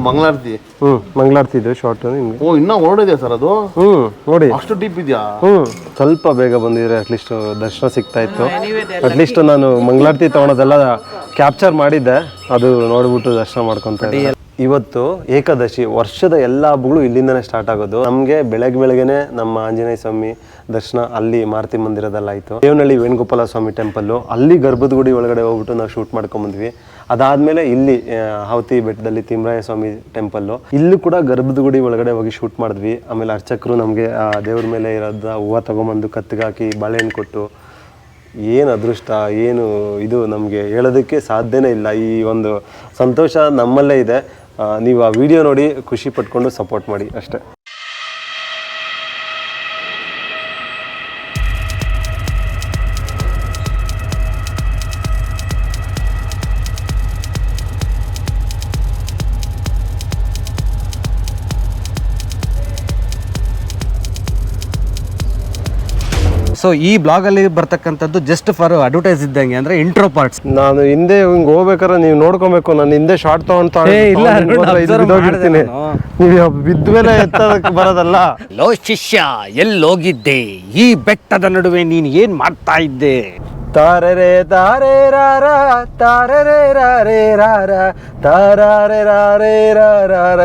ಮಂಗಳಾರತಿ. ಮಂಗಳಾರತಿ ಇದು ಶಾರ್ಟ್ ನಿಮ್ಗೆ. ಇನ್ನೂ ಹೊರಡಿದೆ ಸರ್ ಅದು. ನೋಡಿ ಅಷ್ಟು ಡೀಪ್ ಇದೆಯಾ? ಸ್ವಲ್ಪ ಬೇಗ ಬಂದಿದ್ರೆ ಅಟ್ಲೀಸ್ಟ್ ದರ್ಶನ ಸಿಗ್ತಾ ಇತ್ತು. ಅಟ್ಲೀಸ್ಟ್ ನಾನು ಮಂಗಳಾರತಿ ತಗೊಳೋದೆಲ್ಲ ಕ್ಯಾಪ್ಚರ್ ಮಾಡಿದ್ದೆ, ಅದು ನೋಡ್ಬಿಟ್ಟು ದರ್ಶನ ಮಾಡ್ಕೊಂತ. ಇವತ್ತು ಏಕಾದಶಿ, ವರ್ಷದ ಎಲ್ಲ ಹಬ್ಬಗಳು ಇಲ್ಲಿಂದನೇ ಸ್ಟಾರ್ಟ್ ಆಗೋದು. ನಮಗೆ ಬೆಳಗ್ಗೆನೆ ನಮ್ಮ ಆಂಜನೇಯ ಸ್ವಾಮಿ ದರ್ಶನ ಅಲ್ಲಿ ಮಾರುತಿ ಮಂದಿರದಲ್ಲಾಯಿತು. ದೇವನಹಳ್ಳಿ ವೇಣುಗೋಪಾಲ ಸ್ವಾಮಿ ಟೆಂಪಲ್ಲು, ಅಲ್ಲಿ ಗರ್ಭದ ಗುಡಿ ಒಳಗಡೆ ಹೋಗ್ಬಿಟ್ಟು ನಾವು ಶೂಟ್ ಮಾಡ್ಕೊಂಬಂದ್ವಿ. ಅದಾದಮೇಲೆ ಇಲ್ಲಿ ಹಾವತಿ ಬೆಟ್ಟದಲ್ಲಿ ತಿಮ್ಮರಾಯ ಸ್ವಾಮಿ ಟೆಂಪಲ್ಲು, ಇಲ್ಲೂ ಕೂಡ ಗರ್ಭದ ಗುಡಿ ಒಳಗಡೆ ಹೋಗಿ ಶೂಟ್ ಮಾಡಿದ್ವಿ. ಆಮೇಲೆ ಅರ್ಚಕರು ನಮಗೆ ದೇವ್ರ ಮೇಲೆ ಇರೋದ ಹೂವು ತೊಗೊಂಬಂದು ಕತ್ತಿಗೆ ಹಾಕಿ ಬಾಳೆಹಣ್ಣು ಕೊಟ್ಟು, ಏನು ಅದೃಷ್ಟ, ಏನು ಇದು ನಮಗೆ ಹೇಳೋದಕ್ಕೆ ಸಾಧ್ಯನೇ ಇಲ್ಲ. ಈ ಒಂದು ಸಂತೋಷ ನಮ್ಮಲ್ಲೇ ಇದೆ. ನೀವು ಆ ವಿಡಿಯೋ ನೋಡಿ ಖುಷಿ ಪಟ್ಕೊಂಡು ಸಪೋರ್ಟ್ ಮಾಡಿ ಅಷ್ಟೇ. ಸೊ ಈ ಬ್ಲಾಗ್ ಅಲ್ಲಿ ಬರ್ತಕ್ಕಂಥದ್ದು ಜಸ್ಟ್ ಫಾರ್ ಅಡ್ವರ್ಟೈಸ್ ಇದ್ದಂಗೆ, ಅಂದ್ರೆ ಇಂಟ್ರೋ ಪಾರ್ಟ್ಸ್. ನಾನು ಹಿಂದೆ ಹಿಂಗೆ ಹೋಗ್ಬೇಕಾದ್ರೆ ನೀವು ನೋಡ್ಕೊಬೇಕು, ನಾನು ಹಿಂದೆ ಶಾರ್ಟ್ ತಗೊಂಡ್ತೀನಿ. ನೀವು ಬಿದ್ಮೇಲೆ ಎತ್ತದಕ್ಕೆ ಬರೋದಲ್ಲ. ಲೋ ಶಿಷ್ಯ, ಎಲ್ಲೋಗಿದ್ದೆ? ಈ ಬೆಟ್ಟದ ನಡುವೆ ನೀನು ಏನ್ ಮಾಡ್ತಾ ಇದ್ದೆ? ತಾರರೆ ತಾರೆ ರಾರ ತಾರರೆ ರಾರೆ ರಾರ ತಾರಾರೆ ರಾರೆ ರಾರ.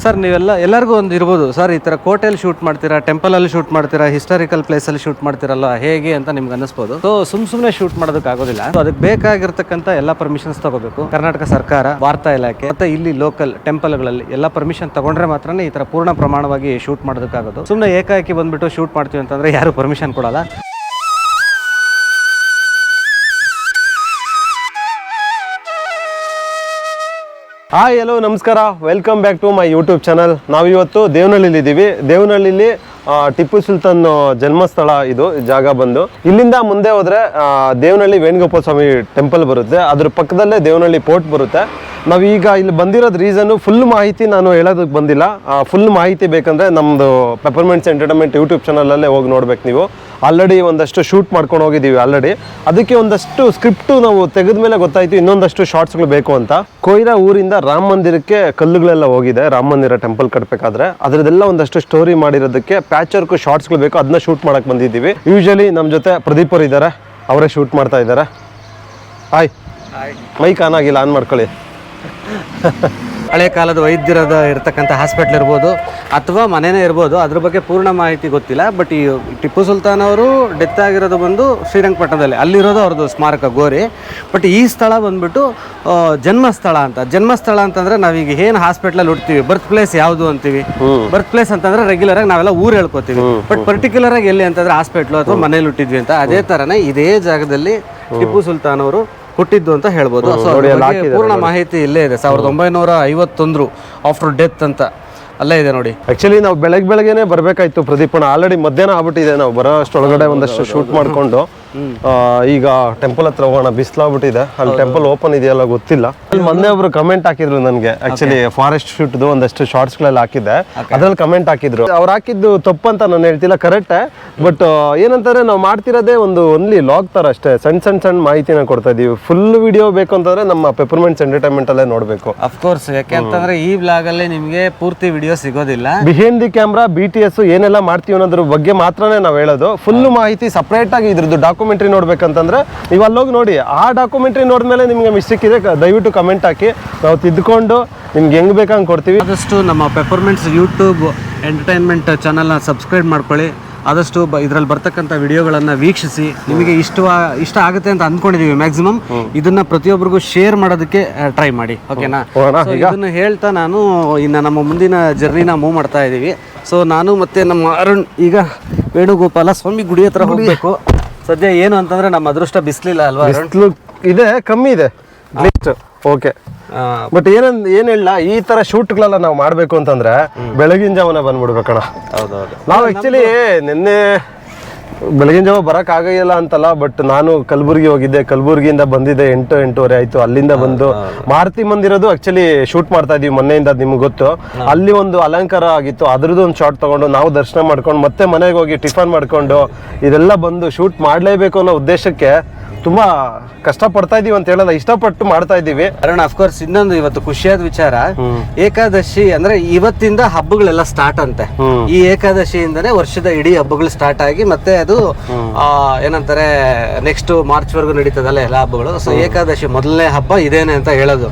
ಸರ್ ಎಲ್ಲರಿಗೂ ಒಂದು ಇರ್ಬೋದು ಸರ್, ಈ ಥರ ಕೋಟೆಯಲ್ಲಿ ಶೂಟ್ ಮಾಡ್ತೀರಾ, ಟೆಂಪಲಲ್ಲಿ ಶೂಟ್ ಮಾಡ್ತೀರಾ, ಹಿಸ್ಟಾರಿಕಲ್ ಪ್ಲೇಸಲ್ಲಿ ಶೂಟ್ ಮಾಡ್ತೀರಲ್ಲ, ಹೇಗೆ ಅಂತ ನಿಮ್ಗೆ ಅನ್ನಿಸ್ಬೋದು. ಸೊ ಸುಮ್ಮನೆ ಶೂಟ್ ಮಾಡೋದಕ್ಕಾಗೋದಿಲ್ಲ. ಸೊ ಅದಕ್ಕೆ ಬೇಕಾಗಿರ್ತಕ್ಕಂಥ ಎಲ್ಲ ಪರ್ಮಿಷನ್ಸ್ ತಗೋಬೇಕು. ಕರ್ನಾಟಕ ಸರ್ಕಾರ, ವಾರ್ತಾ ಇಲಾಖೆ ಮತ್ತೆ ಇಲ್ಲಿ ಲೋಕಲ್ ಟೆಂಪಲ್ಗಳಲ್ಲಿ ಎಲ್ಲ ಪರ್ಮಿಷನ್ ತಗೊಂಡ್ರೆ ಮಾತ್ರನೇ ಈ ಥರ ಪೂರ್ಣ ಪ್ರಮಾಣವಾಗಿ ಶೂಟ್ ಮಾಡೋದಕ್ಕಾಗೋದು. ಸುಮ್ಮನೆ ಏಕಾಏಕಿ ಬಂದ್ಬಿಟ್ಟು ಶೂಟ್ ಮಾಡ್ತೀವಿ ಅಂತಂದ್ರೆ ಯಾರು ಪರ್ಮಿಷನ್ ಕೊಡಲ್ಲ. ಹಾಯ್, ಹಲೋ, ನಮಸ್ಕಾರ, welcome back to my YouTube channel. ನಾವಿವತ್ತು ದೇವನಹಳ್ಳಿಲಿ ಇದ್ದೀವಿ. ದೇವನಹಳ್ಳಿಲಿ ಟಿಪ್ಪು ಸುಲ್ತಾನ್ ಜನ್ಮಸ್ಥಳ ಇದು ಜಾಗ ಬಂದು. ಇಲ್ಲಿಂದ ಮುಂದೆ ಹೋದರೆ ದೇವನಹಳ್ಳಿ ವೇಣುಗೋಪಾಲ ಸ್ವಾಮಿ ಟೆಂಪಲ್ ಬರುತ್ತೆ. ಅದ್ರ ಪಕ್ಕದಲ್ಲೇ ದೇವನಹಳ್ಳಿ ಪೋರ್ಟ್ ಬರುತ್ತೆ. ನಾವೀಗ ಇಲ್ಲಿ ಬಂದಿರೋದು ರೀಸನ್ನು ಫುಲ್ ಮಾಹಿತಿ ನಾನು ಹೇಳೋದಕ್ಕೆ ಬಂದಿಲ್ಲ. ಫುಲ್ ಮಾಹಿತಿ ಬೇಕಂದರೆ ನಮ್ಮದು ಪೆಪರ್ಮೆಂಟ್ಸ್ ಎಂಟರ್ಟೈನ್ಮೆಂಟ್ ಯೂಟ್ಯೂಬ್ ಚಾನಲಲ್ಲೇ ಹೋಗಿ ನೋಡ್ಬೇಕು ನೀವು. ಆಲ್ರೆಡಿ ಒಂದಷ್ಟು ಶೂಟ್ ಮಾಡ್ಕೊಂಡು ಹೋಗಿದ್ದೀವಿ ಆಲ್ರೆಡಿ. ಅದಕ್ಕೆ ಒಂದಷ್ಟು ಸ್ಕ್ರಿಪ್ಟು ನಾವು ತೆಗೆದ ಮೇಲೆ ಗೊತ್ತಾಯಿತು ಇನ್ನೊಂದಷ್ಟು ಶಾರ್ಟ್ಸ್ಗಳು ಬೇಕು ಅಂತ. ಕೊಯ್ರಾ ಊರಿಂದ ರಾಮ ಮಂದಿರಕ್ಕೆ ಕಲ್ಲುಗಳೆಲ್ಲ ಹೋಗಿದೆ, ರಾಮ ಮಂದಿರ ಟೆಂಪಲ್ ಕಟ್ಟಬೇಕಾದ್ರೆ. ಅದರದೆಲ್ಲ ಒಂದಷ್ಟು ಸ್ಟೋರಿ ಮಾಡಿರೋದಕ್ಕೆ ಪ್ಯಾಚರ್ಕು ಶಾರ್ಟ್ಸ್ಗಳು ಬೇಕು, ಅದನ್ನ ಶೂಟ್ ಮಾಡಕ್ಕೆ ಬಂದಿದ್ದೀವಿ. ಯೂಶಲಿ ನಮ್ಮ ಜೊತೆ ಪ್ರದೀಪ್ ಅವರು ಇದ್ದಾರೆ, ಅವರೇ ಶೂಟ್ ಮಾಡ್ತಾ ಇದ್ದಾರೆ. ಹಾಯ್, ಮೈಕ್ ಆನ್ ಆಗಿಲ್ಲ, ಆನ್ ಮಾಡ್ಕೊಳ್ಳಿ. ಹಳೆ ಕಾಲದ ವೈದ್ಯರದ ಇರತಕ್ಕಂಥ ಹಾಸ್ಪಿಟ್ಲ್ ಇರ್ಬೋದು ಅಥವಾ ಮನೆಯೇ ಇರ್ಬೋದು, ಅದ್ರ ಬಗ್ಗೆ ಪೂರ್ಣ ಮಾಹಿತಿ ಗೊತ್ತಿಲ್ಲ. ಬಟ್ ಈ ಟಿಪ್ಪು ಸುಲ್ತಾನ್ ಅವರು ಡೆತ್ ಆಗಿರೋದು ಬಂದು ಶ್ರೀರಂಗಪಟ್ಟಣದಲ್ಲಿ, ಅಲ್ಲಿರೋದು ಅವ್ರದ್ದು ಸ್ಮಾರಕ ಗೋರಿ. ಬಟ್ ಈ ಸ್ಥಳ ಬಂದ್ಬಿಟ್ಟು ಜನ್ಮಸ್ಥಳ ಅಂತ. ಜನ್ಮಸ್ಥಳ ಅಂತಂದ್ರೆ ನಾವೀಗ ಏನು ಹಾಸ್ಪಿಟ್ಲಲ್ಲಿ ಹುಡ್ತೀವಿ, ಬರ್ತ್ ಪ್ಲೇಸ್ ಯಾವುದು ಅಂತೀವಿ. ಬರ್ತ್ ಪ್ಲೇಸ್ ಅಂತಂದ್ರೆ ರೆಗ್ಯುಲರ್ ಆಗಿ ನಾವೆಲ್ಲ ಊರು ಹೇಳ್ಕೊತೀವಿ. ಬಟ್ ಪರ್ಟಿಕ್ಯುಲರ್ ಆಗಿ ಎಲ್ಲಿ ಅಂತಂದ್ರೆ ಹಾಸ್ಪಿಟ್ಲು ಅಥವಾ ಮನೇಲಿ ಹುಟ್ಟಿದ್ವಿ ಅಂತ. ಅದೇ ತರನೇ ಇದೇ ಜಾಗದಲ್ಲಿ ಟಿಪ್ಪು ಸುಲ್ತಾನ್ ಅವರು ಹುಟ್ಟಿದ್ದು ಅಂತ ಹೇಳ್ಬೋದು. ಪೂರ್ಣ ಮಾಹಿತಿ ಇಲ್ಲೇ ಇದೆ. 1951 ಆಫ್ಟರ್ ಡೆತ್ ಅಂತ ಅಲ್ಲೇ ಇದೆ ನೋಡಿ. ಆಕ್ಚುಲಿ ನಾವು ಬೆಳಗ್ಗೆನೆ ಬರ್ಬೇಕಾಯ್ತು ಪ್ರದೀಪಣ್ಣ, ಆಲ್ರೆಡಿ ಮಧ್ಯಾಹ್ನ ಆಗ್ಬಿಟ್ಟಿದೆ. ನಾವು ಬರೋ ಅಷ್ಟೊಳಗಡೆ ಒಂದಷ್ಟು ಶೂಟ್ ಮಾಡ್ಕೊಂಡು ಈಗ ಟೆಂಪಲ್ ಹತ್ರ ಹೋಗೋಣ. ಬಿಸಿಲಾಗ್ಬಿಟ್ಟಿದೆ. ಅಲ್ಲಿ ಟೆಂಪಲ್ ಓಪನ್ ಇದೆಯಲ್ಲ ಗೊತ್ತಿಲ್ಲ. ಅಲ್ಲಿ ಮೊನ್ನೆ ಒಬ್ರು ಕಮೆಂಟ್ ಹಾಕಿದ್ರು ನನಗೆ, ಆಕ್ಚುಲಿ ಫಾರೆಸ್ಟ್ ಶೂಟ್ದು ಒಂದಷ್ಟು ಶಾರ್ಟ್ಸ್ಗಳೆಲ್ಲ ಹಾಕಿದ್ದೆ, ಅದ್ರಲ್ಲಿ ಕಮೆಂಟ್ ಹಾಕಿದ್ರು. ಅವ್ರು ಹಾಕಿದ್ದು ತಪ್ಪಂತ ನಾನು ಹೇಳ್ತಿಲ್ಲ, ಕರೆಕ್ಟೇ. ಬಟ್ ಏನಂತಾರೆ, ನಾವು ಮಾಡ್ತಿರೋದೇ ಓನ್ಲಿ ಲಾಗ್ ತರ ಅಷ್ಟೇ, ಸಣ್ಣ ಮಾಹಿತಿನ ಕೊಡ್ತಾ ಇದೀವಿ. ಫುಲ್ ವಿಡಿಯೋ ಬೇಕು ಅಂತಂದ್ರೆ ನಮ್ಮ ಪೆಪರ್ಮೆಂಟ್ಸ್ ಎಂಟರ್ಟೈನ್ಮೆಂಟ್ ಅಲ್ಲೇ ನೋಡ್ಬೇಕು. ಅಫ್ಕೋರ್ಸ್, ಯಾಕೆ ಅಂತಂದ್ರೆ ಈ ಬ್ಲಾಗ್ ಅಲ್ಲಿ ನಿಮ್ಗೆ ಪೂರ್ತಿ ವಿಡಿಯೋ ಸಿಗೋದಿಲ್ಲ. ಬಿಹೈಂಡ್ ದಿ ಕ್ಯಾಮ್ರಾ, BTS ಏನೆಲ್ಲ ಮಾಡ್ತೀವಿ ಅನ್ನೋದ್ರ ಬಗ್ಗೆ ಮಾತ್ರನೇ ನಾವು ಹೇಳೋದು. ಫುಲ್ ಮಾಹಿತಿ ಸಪ್ರೇಟ್ ಆಗಿ ಇದ್ರದ್ದು ಡಾಕ್ಯುಮೆಂಟ್ರಿ ನೋಡ್ಬೇಕಂತಂದ್ರೆ ನೀವು ಅಲ್ಲೋಗಿ ನೋಡಿ. ಆ ಡಾಕ್ಯುಮೆಂಟ್ರಿ ನೋಡಿದ್ಮೇಲೆ ನಿಮ್ಗೆ ಮಿಸ್ಟೇಕ್ ಇದೆ ದಯವಿಟ್ಟು ಕಮೆಂಟ್ ಹಾಕಿ, ನಾವು ತಿದ್ದುಕೊಂಡು ನಿಮ್ಗೆ ಹೆಂಗ್ ಬೇಕಂಗೆ ಕೊಡ್ತೀವಿ. ಆದಷ್ಟು ನಮ್ಮ ಪೆಪರ್ಮೆಂಟ್ಸ್ ಯೂಟ್ಯೂಬ್ ಎಂಟರ್ಟೈನ್ಮೆಂಟ್ ಚಾನಲ್ನ ಸಬ್ಸ್ಕ್ರೈಬ್ ಮಾಡ್ಕೊಳ್ಳಿ. ಆದಷ್ಟು ಇದರಲ್ಲಿ ಬರ್ತಕ್ಕಂಥ ವಿಡಿಯೋಗಳನ್ನು ವೀಕ್ಷಿಸಿ. ನಿಮಗೆ ಇಷ್ಟ ಆಗುತ್ತೆ ಅಂತ ಅಂದ್ಕೊಂಡಿದ್ದೀವಿ ಮ್ಯಾಕ್ಸಿಮಮ್. ಇದನ್ನ ಪ್ರತಿಯೊಬ್ಬರಿಗೂ ಶೇರ್ ಮಾಡೋದಕ್ಕೆ ಟ್ರೈ ಮಾಡಿ, ಓಕೆನಾ? ಇದನ್ನು ಹೇಳ್ತಾ ನಾನು ಇನ್ನು ನಮ್ಮ ಮುಂದಿನ ಜರ್ನಿನ ಮೂವ್ ಮಾಡ್ತಾ ಇದ್ದೀವಿ. ಸೊ ನಾನು ಮತ್ತೆ ನಮ್ಮ ಅರುಣ್ ಈಗ ವೇಣುಗೋಪಾಲ ಸ್ವಾಮಿ ಗುಡಿ ಹತ್ರ ಹೋಗಬೇಕು. ಸದ್ಯ ಏನು ಅಂತಂದ್ರೆ ನಮ್ಮ ಅದೃಷ್ಟ ಬಿಸಿಲಿಲ್ಲ ಅಲ್ವಾ? ಇದೆ, ಕಮ್ಮಿ ಇದೆ. ಓಕೆ, ಬಟ್ ಏನ್ ಹೇಳ, ಈ ತರ ಶೂಟ್ಗಳೆಲ್ಲ ನಾವು ಮಾಡ್ಬೇಕು ಅಂತಂದ್ರೆ ಬೆಳಗಿನ ಜಾವನ ಬಂದ್ಬಿಡ್ಬೇಕಣ್ಣ. ಹೌದೌದು. ನಾವು ಆಕ್ಚುಲಿ ನಿನ್ನೆ ಬೆಳಗಿನ ಜಾವ ಬರಕ್ ಆಗಿಲ್ಲ ಅಂತಲ್ಲ, ಬಟ್ ನಾನು ಕಲಬುರ್ಗಿ ಹೋಗಿದ್ದೆ. ಕಲಬುರ್ಗಿಯಿಂದ ಬಂದಿದ್ದೆ 8-8:30 ಆಯ್ತು. ಅಲ್ಲಿಂದ ಬಂದು ಮಾರುತಿ ಮಂದಿರದು ಆಕ್ಚುಲಿ ಶೂಟ್ ಮಾಡ್ತಾ ಇದೀವಿ ಮೊನ್ನೆಯಿಂದ, ನಿಮ್ಗೆ ಗೊತ್ತು. ಅಲ್ಲಿ ಒಂದು ಅಲಂಕಾರ ಆಗಿತ್ತು, ಅದ್ರದ್ದು ಒಂದು ಶಾಟ್ ತಗೊಂಡು ನಾವು ದರ್ಶನ ಮಾಡ್ಕೊಂಡು ಮತ್ತೆ ಮನೆಗೆ ಹೋಗಿ ಟಿಫನ್ ಮಾಡ್ಕೊಂಡು ಇದೆಲ್ಲ ಬಂದು ಶೂಟ್ ಮಾಡ್ಲೇಬೇಕು ಅನ್ನೋ ಉದ್ದೇಶಕ್ಕೆ ತುಂಬ ಕಷ್ಟಪಡ್ತಾ ಇದೀವಿ ಅಂತ ಹೇಳಲ್ಲ, ಇಷ್ಟಪಟ್ಟು ಮಾಡ್ತಾ ಇದ್ದೀವಿ. ಕಾರಣ ಅಫ್ಕೋರ್ಸ್ ಇನ್ನೊಂದು ಇವತ್ತು ಖುಷಿಯಾದ ವಿಚಾರ, ಏಕಾದಶಿ ಅಂದ್ರೆ ಇವತ್ತಿಂದ ಹಬ್ಬಗಳೆಲ್ಲ ಸ್ಟಾರ್ಟ್ ಅಂತೆ. ಈ ಏಕಾದಶಿಯಿಂದನೇ ವರ್ಷದ ಇಡೀ ಹಬ್ಬಗಳು ಸ್ಟಾರ್ಟ್ ಆಗಿ ಮತ್ತೆ ಅದು ಏನಂತಾರೆ ನೆಕ್ಸ್ಟ್ ಮಾರ್ಚ್ ವರೆಗೂ ನಡೀತದಲ್ಲ ಎಲ್ಲ ಹಬ್ಬಗಳು. ಸೊ ಏಕಾದಶಿ ಮೊದಲನೇ ಹಬ್ಬ ಇದೇನೆ ಅಂತ ಹೇಳೋದು.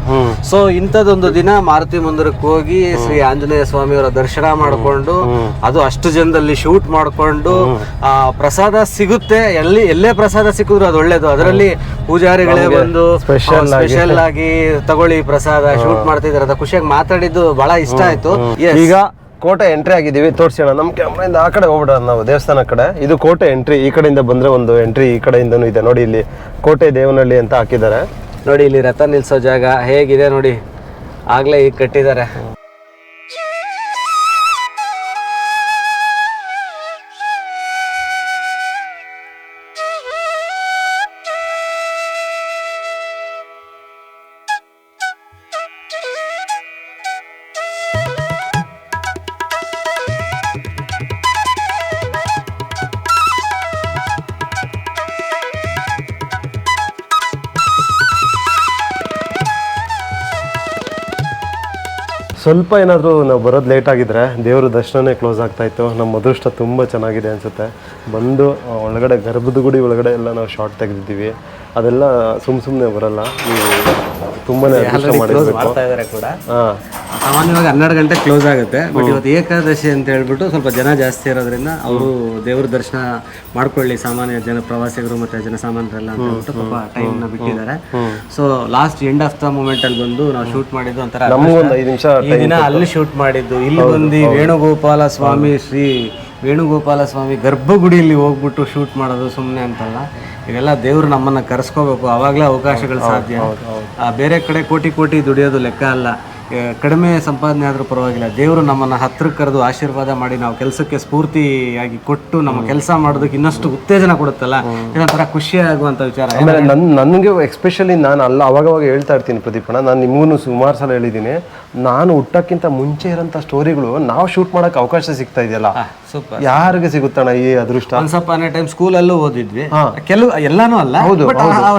ಸೊ ಇಂಥದ್ದೊಂದು ದಿನ ಮಾರುತಿ ಮಂದಿರಕ್ಕೆ ಹೋಗಿ ಶ್ರೀ ಆಂಜನೇಯ ಸ್ವಾಮಿಯವರ ದರ್ಶನ ಮಾಡಿಕೊಂಡು, ಅದು ಅಷ್ಟು ಜನದಲ್ಲಿ ಶೂಟ್ ಮಾಡಿಕೊಂಡು, ಪ್ರಸಾದ ಸಿಗುತ್ತೆ, ಎಲ್ಲೇ ಪ್ರಸಾದ ಸಿಕ್ಕಿದ್ರು ಅದು ಒಳ್ಳೇದು. ಅದರಲ್ಲಿ ಪೂಜಾರಿಗಳೇ ಬಂದು ಸ್ಪೆಷಲ್ ಆಗಿ ತಗೊಳ್ಳಿ ಪ್ರಸಾದ ಶೂಟ್ ಮಾಡ್ತಿದಾರೆ ಅಂತ ಖುಷಿಯಾಗಿ ಮಾತಾಡಿದ್ದು ಬಹಳ ಇಷ್ಟ ಆಯ್ತು. ಈಗ ಕೋಟೆ ಎಂಟ್ರಿ ಆಗಿದ್ದೀವಿ, ತೋರಿಸೋಣ. ನಮ್ಮ ಕ್ಯಾಮ್ರಾಯಿಂದ ಆ ಕಡೆ ಹೋಗ್ಬಿಡೋಣ ನಾವು ದೇವಸ್ಥಾನ ಕಡೆ. ಇದು ಕೋಟೆ ಎಂಟ್ರಿ. ಈ ಕಡೆಯಿಂದ ಬಂದ್ರೆ ಒಂದು ಎಂಟ್ರಿ ಈ ಕಡೆಯಿಂದನೂ ಇದೆ ನೋಡಿ. ಇಲ್ಲಿ ಕೋಟೆ ದೇವನಹಳ್ಳಿ ಅಂತ ಹಾಕಿದ್ದಾರೆ ನೋಡಿ. ಇಲ್ಲಿ ರಥ ನಿಲ್ಸೋ ಜಾಗ ಹೇಗಿದೆ ನೋಡಿ, ಆಗ್ಲೇ ಈಗ ಕಟ್ಟಿದ್ದಾರೆ. ಸ್ವಲ್ಪ ಏನಾದರೂ ನಾವು ಬರೋದು ಲೇಟ್ ಆಗಿದ್ರೆ ದೇವ್ರ ದರ್ಶನನೇ ಕ್ಲೋಸ್ ಆಗ್ತಾಯಿತ್ತು. ನಮ್ಮ ಅದೃಷ್ಟ ತುಂಬ ಚೆನ್ನಾಗಿದೆ ಅನಿಸುತ್ತೆ. ಬಂದು ಒಳಗಡೆ ಗರ್ಭದ ಗುಡಿ ಒಳಗಡೆ ಎಲ್ಲ ನಾವು ಶಾರ್ಟ್ ತೆಗೆದಿದ್ದೀವಿ. ಅದೆಲ್ಲ ಸುಮ್ಮನೆ ಬರಲ್ಲ, ನೀವು ತುಂಬಾ ಅದೃಷ್ಟ ಮಾಡಿರ್ಬೇಕು. ಕೂಡ ಸಾಮಾನ್ಯವಾಗಿ 12 ಗಂಟೆ ಕ್ಲೋಸ್ ಆಗುತ್ತೆ. ಬಟ್ ಇವತ್ತು ಏಕಾದಶಿ ಅಂತ ಹೇಳ್ಬಿಟ್ಟು ಸ್ವಲ್ಪ ಜನ ಜಾಸ್ತಿ ಇರೋದ್ರಿಂದ ಅವರು ದೇವ್ರ ದರ್ಶನ ಮಾಡ್ಕೊಳ್ಳಿ, ಸಾಮಾನ್ಯ ಜನ ಪ್ರವಾಸಿಗರು ಮತ್ತೆ ಜನಸಾಮಾನ್ಯರೆಲ್ಲ ಅಂತ ಹೇಳ್ಬಿಟ್ಟು ಸ್ವಲ್ಪ ಟೈಮ್ನ ಬಿಟ್ಟಿದ್ದಾರೆ. So last end of the moment ಅಲ್ಲಿ ಬಂದು ನಾವು ಶೂಟ್ ಮಾಡಿದ್ದು ಒಂಥರ ಈ ದಿನ ಅಲ್ಲಿ ಶೂಟ್ ಮಾಡಿದ್ದು. ಇಲ್ಲಿ ಬಂದು ವೇಣುಗೋಪಾಲ ಸ್ವಾಮಿ ಶ್ರೀ ವೇಣುಗೋಪಾಲ ಸ್ವಾಮಿ ಗರ್ಭಗುಡಿಯಲ್ಲಿ ಹೋಗ್ಬಿಟ್ಟು ಶೂಟ್ ಮಾಡೋದು ಸುಮ್ಮನೆ ಅಂತಲ್ಲ. ಇವೆಲ್ಲ ದೇವ್ರು ನಮ್ಮನ್ನ ಕರೆಸ್ಕೋಬೇಕು, ಅವಾಗಲೇ ಅವಕಾಶಗಳು ಸಾಧ್ಯ. ಬೇರೆ ಕಡೆ ಕೋಟಿ ಕೋಟಿ ದುಡಿಯೋದು ಲೆಕ್ಕ ಅಲ್ಲ. ಕಡಿಮೆ ಸಂಪಾದನೆ ಆದರೂ ಪರವಾಗಿಲ್ಲ, ದೇವರು ನಮ್ಮನ್ನು ಹತ್ರಕ್ಕೆ ಕರೆದು ಆಶೀರ್ವಾದ ಮಾಡಿ ನಾವು ಕೆಲಸಕ್ಕೆ ಸ್ಫೂರ್ತಿಯಾಗಿ ಕೊಟ್ಟು ನಮ್ಮ ಕೆಲಸ ಮಾಡೋದಕ್ಕೆ ಇನ್ನಷ್ಟು ಉತ್ತೇಜನ ಕೊಡುತ್ತಲ್ಲ, ಇದೊಂಥರ ಖುಷಿ ಆಗುವಂಥ ವಿಚಾರ. ಆಮೇಲೆ ನನಗೆ ಎಸ್ಪೆಷಲಿ ನಾನು ಅವಾಗ ಹೇಳ್ತಾ ಇರ್ತೀನಿ ಪ್ರದೀಪಣ್ಣ, ನಾನು ನಿಮಗೂ ಸುಮಾರು ಸಲ ಹೇಳಿದ್ದೀನಿ, ನಾನು ಹುಟ್ಟಕ್ಕಿಂತ ಮುಂಚೆ ಇರೋಂಥ ಸ್ಟೋರಿಗಳು ನಾವು ಶೂಟ್ ಮಾಡೋಕೆ ಅವಕಾಶ ಸಿಗ್ತಾ ಇದೆಯಲ್ಲ, ಸೂಪರ್. ಯಾರಿಗೆ ಸಿಗುತ್ತಣ್ಣ ಈ ಅದೃಷ್ಟ? ಒನ್ಸ್ ಅಪಾನ್ ಎ ಟೈಮ್ ಸ್ಕೂಲಲ್ಲೂ ಓದಿದ್ವಿ, ಕೆಲವು ಎಲ್ಲಾನು ಅಲ್ಲ,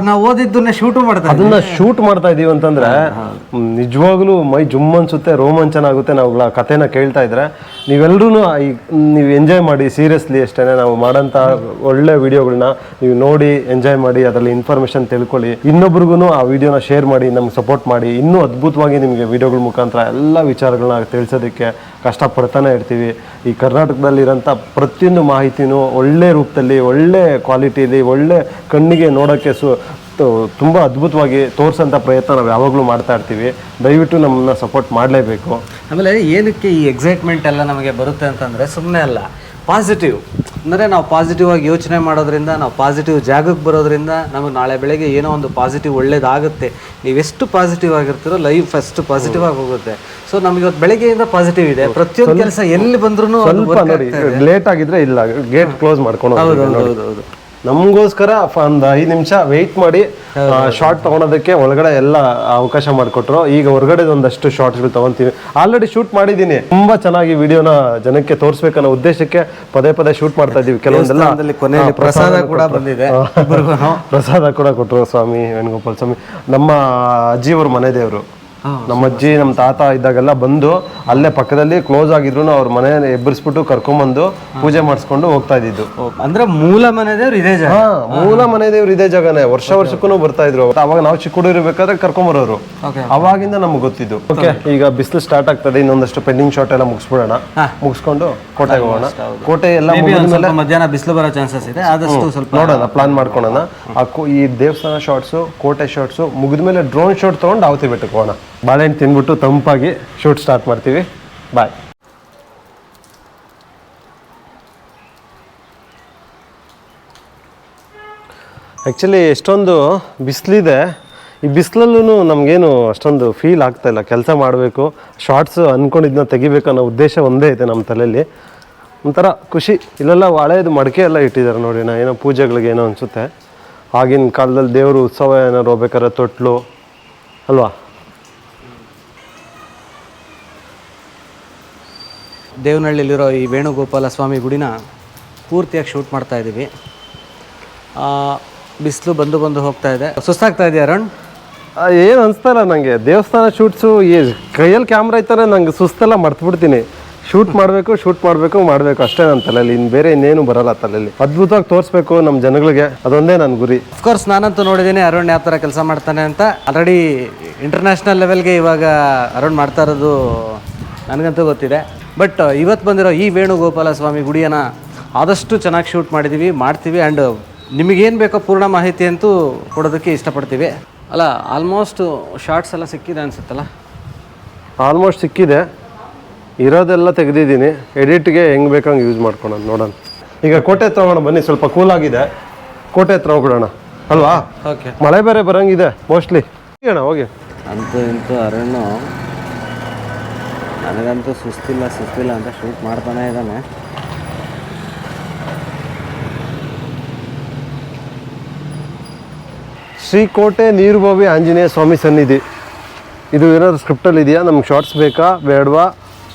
ನಾವು ಓದಿದ್ದನ್ನ ಶೂಟ್ ಮಾಡ್ತಾ ಅದನ್ನ ಶೂಟ್ ಮಾಡ್ತಾ ಇದೀವಿ ಅಂತಂದ್ರೆ ನಿಜವಾಗ್ಲೂ ಮೈ ಜುಮ್ ಅನ್ಸುತ್ತೆ, ರೋಮಾಂಚನ ಆಗುತ್ತೆ. ನಾವು ಕಥೆನ ಕೇಳ್ತಾ ಇದ್ರೆ ನೀವೆಲ್ಲರೂ ನೀವು ಎಂಜಾಯ್ ಮಾಡಿ. ಸೀರಿಯಸ್ಲಿ ಅಷ್ಟೇ, ನಾವು ಮಾಡೋಂಥ ಒಳ್ಳೆ ವಿಡಿಯೋಗಳನ್ನ ನೀವು ನೋಡಿ ಎಂಜಾಯ್ ಮಾಡಿ, ಅದರಲ್ಲಿ ಇನ್ಫಾರ್ಮೇಶನ್ ತಿಳ್ಕೊಳ್ಳಿ, ಇನ್ನೊಬ್ರಿಗೂ ಆ ವಿಡಿಯೋನ ಶೇರ್ ಮಾಡಿ, ನಮ್ಗೆ ಸಪೋರ್ಟ್ ಮಾಡಿ. ಇನ್ನೂ ಅದ್ಭುತವಾಗಿ ನಿಮಗೆ ವಿಡಿಯೋಗಳ ಮುಖಾಂತರ ಎಲ್ಲ ವಿಚಾರಗಳನ್ನ ತಿಳಿಸೋದಕ್ಕೆ ಕಷ್ಟಪಡ್ತಾನೆ ಇರ್ತೀವಿ. ಈ ಕರ್ನಾಟಕದಲ್ಲಿರೋಂಥ ಪ್ರತಿಯೊಂದು ಮಾಹಿತಿನೂ ಒಳ್ಳೆ ರೂಪದಲ್ಲಿ, ಒಳ್ಳೆ ಕ್ವಾಲಿಟಿಯಲ್ಲಿ, ಒಳ್ಳೆ ಕಣ್ಣಿಗೆ ನೋಡೋಕ್ಕೆ ತುಂಬ ಅದ್ಭುತವಾಗಿ ತೋರಿಸೋಂಥ ಪ್ರಯತ್ನ ನಾವು ಯಾವಾಗಲೂ ಮಾಡ್ತಾ ಇರ್ತೀವಿ. ದಯವಿಟ್ಟು ನಮ್ಮನ್ನ ಸಪೋರ್ಟ್ ಮಾಡಲೇಬೇಕು. ಆಮೇಲೆ ಏನಕ್ಕೆ ಈ ಎಕ್ಸೈಟ್ಮೆಂಟ್ ಎಲ್ಲ ನಮಗೆ ಬರುತ್ತೆ ಅಂತಂದರೆ ಸುಮ್ಮನೆ ಅಲ್ಲ, ಪಾಸಿಟಿವ್ ಅಂದರೆ ನಾವು ಪಾಸಿಟಿವ್ ಆಗಿ ಯೋಚನೆ ಮಾಡೋದ್ರಿಂದ, ನಾವು ಪಾಸಿಟಿವ್ ಜಾಗಕ್ಕೆ ಬರೋದ್ರಿಂದ ನಮಗೆ ನಾಳೆ ಬೆಳಗ್ಗೆ ಏನೋ ಒಂದು ಪಾಸಿಟಿವ್ ಒಳ್ಳೇದಾಗುತ್ತೆ. ನೀವೆಷ್ಟು ಪಾಸಿಟಿವ್ ಆಗಿರ್ತೀರೋ ಲೈಫ್ ಅಷ್ಟು ಪಾಸಿಟಿವ್ ಆಗಿ ಹೋಗುತ್ತೆ. ಸೊ ನಮಗೆ ಇವತ್ತು ಬೆಳಗ್ಗೆಯಿಂದ ಪಾಸಿಟಿವ್ ಇದೆ. ಪ್ರತಿಯೊಂದು ಕೆಲಸ ಎಲ್ಲಿ ಬಂದ್ರೂ ಲೇಟ್ ಆಗಿದ್ರೆ ಇಲ್ಲ, ಗೇಟ್ ಕ್ಲೋಸ್ ಮಾಡ್ಕೊಂಡು ಹೌದು ನಮಗೋಸ್ಕರ ಒಂದು 5 ನಿಮಿಷ ವೆಯ್ಟ್ ಮಾಡಿ ಶಾರ್ಟ್ ತೊಗೊಳೋದಕ್ಕೆ ಒಳಗಡೆ ಎಲ್ಲ ಅವಕಾಶ ಮಾಡಿಕೊಟ್ರು. ಈಗ ಹೊರಗಡೆ ಒಂದಷ್ಟು ಶಾರ್ಟ್ಸ್ಗಳು ತೊಗೊತೀವಿ. ಆಲ್ರೆಡಿ ಶೂಟ್ ಮಾಡಿದ್ದೀನಿ, ತುಂಬ ಚೆನ್ನಾಗಿ ವಿಡಿಯೋನ ಜನಕ್ಕೆ ತೋರಿಸ್ಬೇಕನ್ನೋ ಉದ್ದೇಶಕ್ಕೆ ಪದೇ ಶೂಟ್ ಮಾಡ್ತಾ ಇದ್ದೀವಿ. ಕೆಲವೊಂದೆಲ್ಲ ಪ್ರಸಾದ ಕೂಡ ಬಂದಿದೆ, ಪ್ರಸಾದ ಕೂಡ ಕೊಟ್ಟರು ಸ್ವಾಮಿ ವೇಣುಗೋಪಾಲ ಸ್ವಾಮಿ. ನಮ್ಮ ಅಜ್ಜಿಯವ್ರ ಮನೆ ದೇವರು, ನಮ್ಮ ಅಜ್ಜಿ ನಮ್ಮ ತಾತ ಇದ್ದಾಗೆಲ್ಲ ಬಂದು ಅಲ್ಲೇ ಪಕ್ಕದಲ್ಲಿ ಕ್ಲೋಸ್ ಆಗಿದ್ರು ಅವ್ರ ಮನೆ ಎಬ್ಬರಿಸ್ಬಿಟ್ಟು ಕರ್ಕೊಂಡ್ಬಂದು ಪೂಜೆ ಮಾಡಿಸ್ಕೊಂಡು ಹೋಗ್ತಾ ಇದ್ದಿದ್ದು. ಅಂದ್ರೆ ಮೂಲ ಮನೆ ದೇವ್ರು ಇದೇ ಜಾಗ. ಮೂಲ ಮನೆ ದೇವ್ರು ಇದೇ ಜಾಗನೇ. ವರ್ಷಕ್ಕೂ ಬರ್ತಾ ಇದ್ರು. ಅವಾಗ ನಾವು ಚಿಕ್ಕ ಹುಡುಗರು ಇರ್ಬೇಕಾದ್ರೆ ಕರ್ಕೊಂಬರೋರು. ಅವಾಗಿಂದ ನಮ್ಗೆ ಗೊತ್ತಿದ್ದು. ಓಕೆ, ಈಗ ಬಿಸಿಲು ಸ್ಟಾರ್ಟ್ ಆಗ್ತದೆ. ಇನ್ನೊಂದಷ್ಟು ಪೆಂಡಿಂಗ್ ಶಾಟ್ ಎಲ್ಲ ಮುಗಿಸ್ಬಿಡೋಣ. ಮುಗಿಸ್ಕೊಂಡು ಕೋಟೆಗೆ ಹೋಗೋಣ. ಕೋಟೆ ಎಲ್ಲ ಮುಗಿದ್ಮೇಲೆ ಮಧ್ಯಾಹ್ನ ಬಿಸಿಲು ಬರೋ ಚಾನ್ಸಸ್ ಇದೆ, ಆದಷ್ಟು ಸ್ವಲ್ಪ ನೋಡೋಣ, ಪ್ಲಾನ್ ಮಾಡ್ಕೊಳ್ಳೋಣ. ಈ ದೇವಸ್ಥಾನ ಶಾರ್ಟ್ಸು, ಕೋಟೆ ಶಾರ್ಟ್ಸು ಮುಗಿದ್ಮೇಲೆ ಡ್ರೋನ್ ಶಾಟ್ ತೊಗೊಂಡು ಆವತಿ ಬೆಟ್ಟಕ್ಕೆ ಹೋಗೋಣ. ಬಾಳೆಹಣ್ಣು ತಿಂದ್ಬಿಟ್ಟು ತಂಪಾಗಿ ಶೂಟ್ ಸ್ಟಾರ್ಟ್ ಮಾಡ್ತೀವಿ. ಬಾಯ್. ಆ್ಯಕ್ಚುಲಿ ಎಷ್ಟೊಂದು ಬಿಸಿಲಿದೆ. ಈ ಬಿಸಿಲಲ್ಲೂ ನಮಗೇನು ಅಷ್ಟೊಂದು ಫೀಲ್ ಆಗ್ತಾಯಿಲ್ಲ. ಕೆಲಸ ಮಾಡಬೇಕು, ಶಾರ್ಟ್ಸ್ ಅಂದ್ಕೊಂಡಿದ್ದನ್ನ ತೆಗಿಬೇಕು ಅನ್ನೋ ಉದ್ದೇಶ ಒಂದೇ ಐತೆ ನಮ್ಮ ತಲೆಯಲ್ಲಿ. ಒಂಥರ ಖುಷಿ. ಇಲ್ಲೆಲ್ಲ ಹಳೇದು ಮಡಿಕೆ ಎಲ್ಲ ಇಟ್ಟಿದ್ದಾರೆ ನೋಡಿ. ಏನೋ ಪೂಜೆಗಳಿಗೆ ಏನೋ ಅನಿಸುತ್ತೆ. ಆಗಿನ ಕಾಲದಲ್ಲಿ ದೇವರು ಉತ್ಸವ ಏನಾದ್ರು ಹೋಗ್ಬೇಕಾದ್ರೆ ತೊಟ್ಲು ಅಲ್ವಾ. ದೇವನಹಳ್ಳಿಲಿರೋ ಈ ವೇಣುಗೋಪಾಲ ಸ್ವಾಮಿ ಗುಡಿನ ಪೂರ್ತಿಯಾಗಿ ಶೂಟ್ ಮಾಡ್ತಾ ಇದ್ದೀವಿ. ಬಿಸಿಲು ಬಂದು ಹೋಗ್ತಾ ಇದೆ. ಸುಸ್ತಾಗ್ತಾ ಇದೆಯಾ ಅರುಣ್? ಏನು ಅನಿಸ್ತಲ್ಲ ನನಗೆ. ದೇವಸ್ಥಾನ ಶೂಟ್ಸು ಕೈಯಲ್ಲಿ ಕ್ಯಾಮ್ರಾ ಇತ್ತಾರೆ ನಂಗೆ ಸುಸ್ತೆಲ್ಲ ಮರ್ತ್ಬಿಡ್ತೀನಿ. ಶೂಟ್ ಮಾಡಬೇಕು ಅಷ್ಟೇ ನನ್ನ ತಲೆಯಲ್ಲಿ. ಇನ್ನು ಬೇರೆ ಇನ್ನೇನು ಬರಲ್ಲ ತಲೆಯಲ್ಲಿ. ಅದ್ಭುತವಾಗಿ ತೋರಿಸ್ಬೇಕು ನಮ್ಮ ಜನಗಳಿಗೆ, ಅದೊಂದೇ ನನ್ನ ಗುರಿ. ಅಫ್ಕೋರ್ಸ್ ನಾನಂತೂ ನೋಡಿದ್ದೀನಿ ಅರುಣ್ ಯಾವ ಥರ ಕೆಲಸ ಮಾಡ್ತಾನೆ ಅಂತ. ಆಲ್ರೆಡಿ ಇಂಟರ್ನ್ಯಾಷನಲ್ ಲೆವೆಲ್ಗೆ ಇವಾಗ ಅರುಣ್ ಮಾಡ್ತಾ ಇರೋದು ನನಗಂತೂ ಗೊತ್ತಿದೆ. ಬಟ್ ಇವತ್ತು ಬಂದಿರೋ ಈ ವೇಣುಗೋಪಾಲ ಸ್ವಾಮಿ ಗುಡಿಯನ್ನು ಆದಷ್ಟು ಚೆನ್ನಾಗಿ ಶೂಟ್ ಮಾಡ್ತೀವಿ ಆ್ಯಂಡ್ ನಿಮಗೇನು ಬೇಕೋ ಪೂರ್ಣ ಮಾಹಿತಿ ಅಂತೂ ಕೊಡೋದಕ್ಕೆ ಇಷ್ಟಪಡ್ತೀವಿ. ಅಲ್ಲ, ಆಲ್ಮೋಸ್ಟ್ ಶಾರ್ಟ್ಸ್ ಎಲ್ಲ ಸಿಕ್ಕಿದೆ ಅನಿಸುತ್ತಲ್ಲ? ಆಲ್ಮೋಸ್ಟ್ ಸಿಕ್ಕಿದೆ. ಇರೋದೆಲ್ಲ ತೆಗೆದಿದ್ದೀನಿ. ಎಡಿಟ್ಗೆ ಹೆಂಗೆ ಬೇಕಂಗೆ ಯೂಸ್ ಮಾಡ್ಕೊಳೋಣ, ನೋಡೋಣ. ಈಗ ಕೋಟೆ ಹತ್ರ ಹೋಗೋಣ ಬನ್ನಿ, ಸ್ವಲ್ಪ ಕೂಲ್ ಆಗಿದೆ. ಕೋಟೆ ಹತ್ರ ಹೋಗ್ಬಿಡೋಣ ಅಲ್ವಾ? ಓಕೆ. ಮಳೆ ಬೇರೆ ಬರೋಂಗಿದೆ ಮೋಸ್ಟ್ಲಿ. ಹೋಗಿ. ಅಂತೂ ಇಂತೂ ಅರುಣ್ ನನಗಂತೂ ಸುಸ್ತಿಲ್ಲ ಅಂತ ಶೂಟ್ ಮಾಡ್ತಾನೆ ಇದ್ದಾನೆ. ಶ್ರೀಕೋಟೆ ನೀರುಬಾವಿ ಆಂಜನೇಯ ಸ್ವಾಮಿ ಸನ್ನಿಧಿ. ಇದು ಏನಾದ್ರು ಸ್ಕ್ರಿಪ್ಟಲ್ಲಿ ಇದೆಯಾ? ನಮ್ಗೆ ಶಾರ್ಟ್ಸ್ ಬೇಕಾ ಬೇಡವಾ?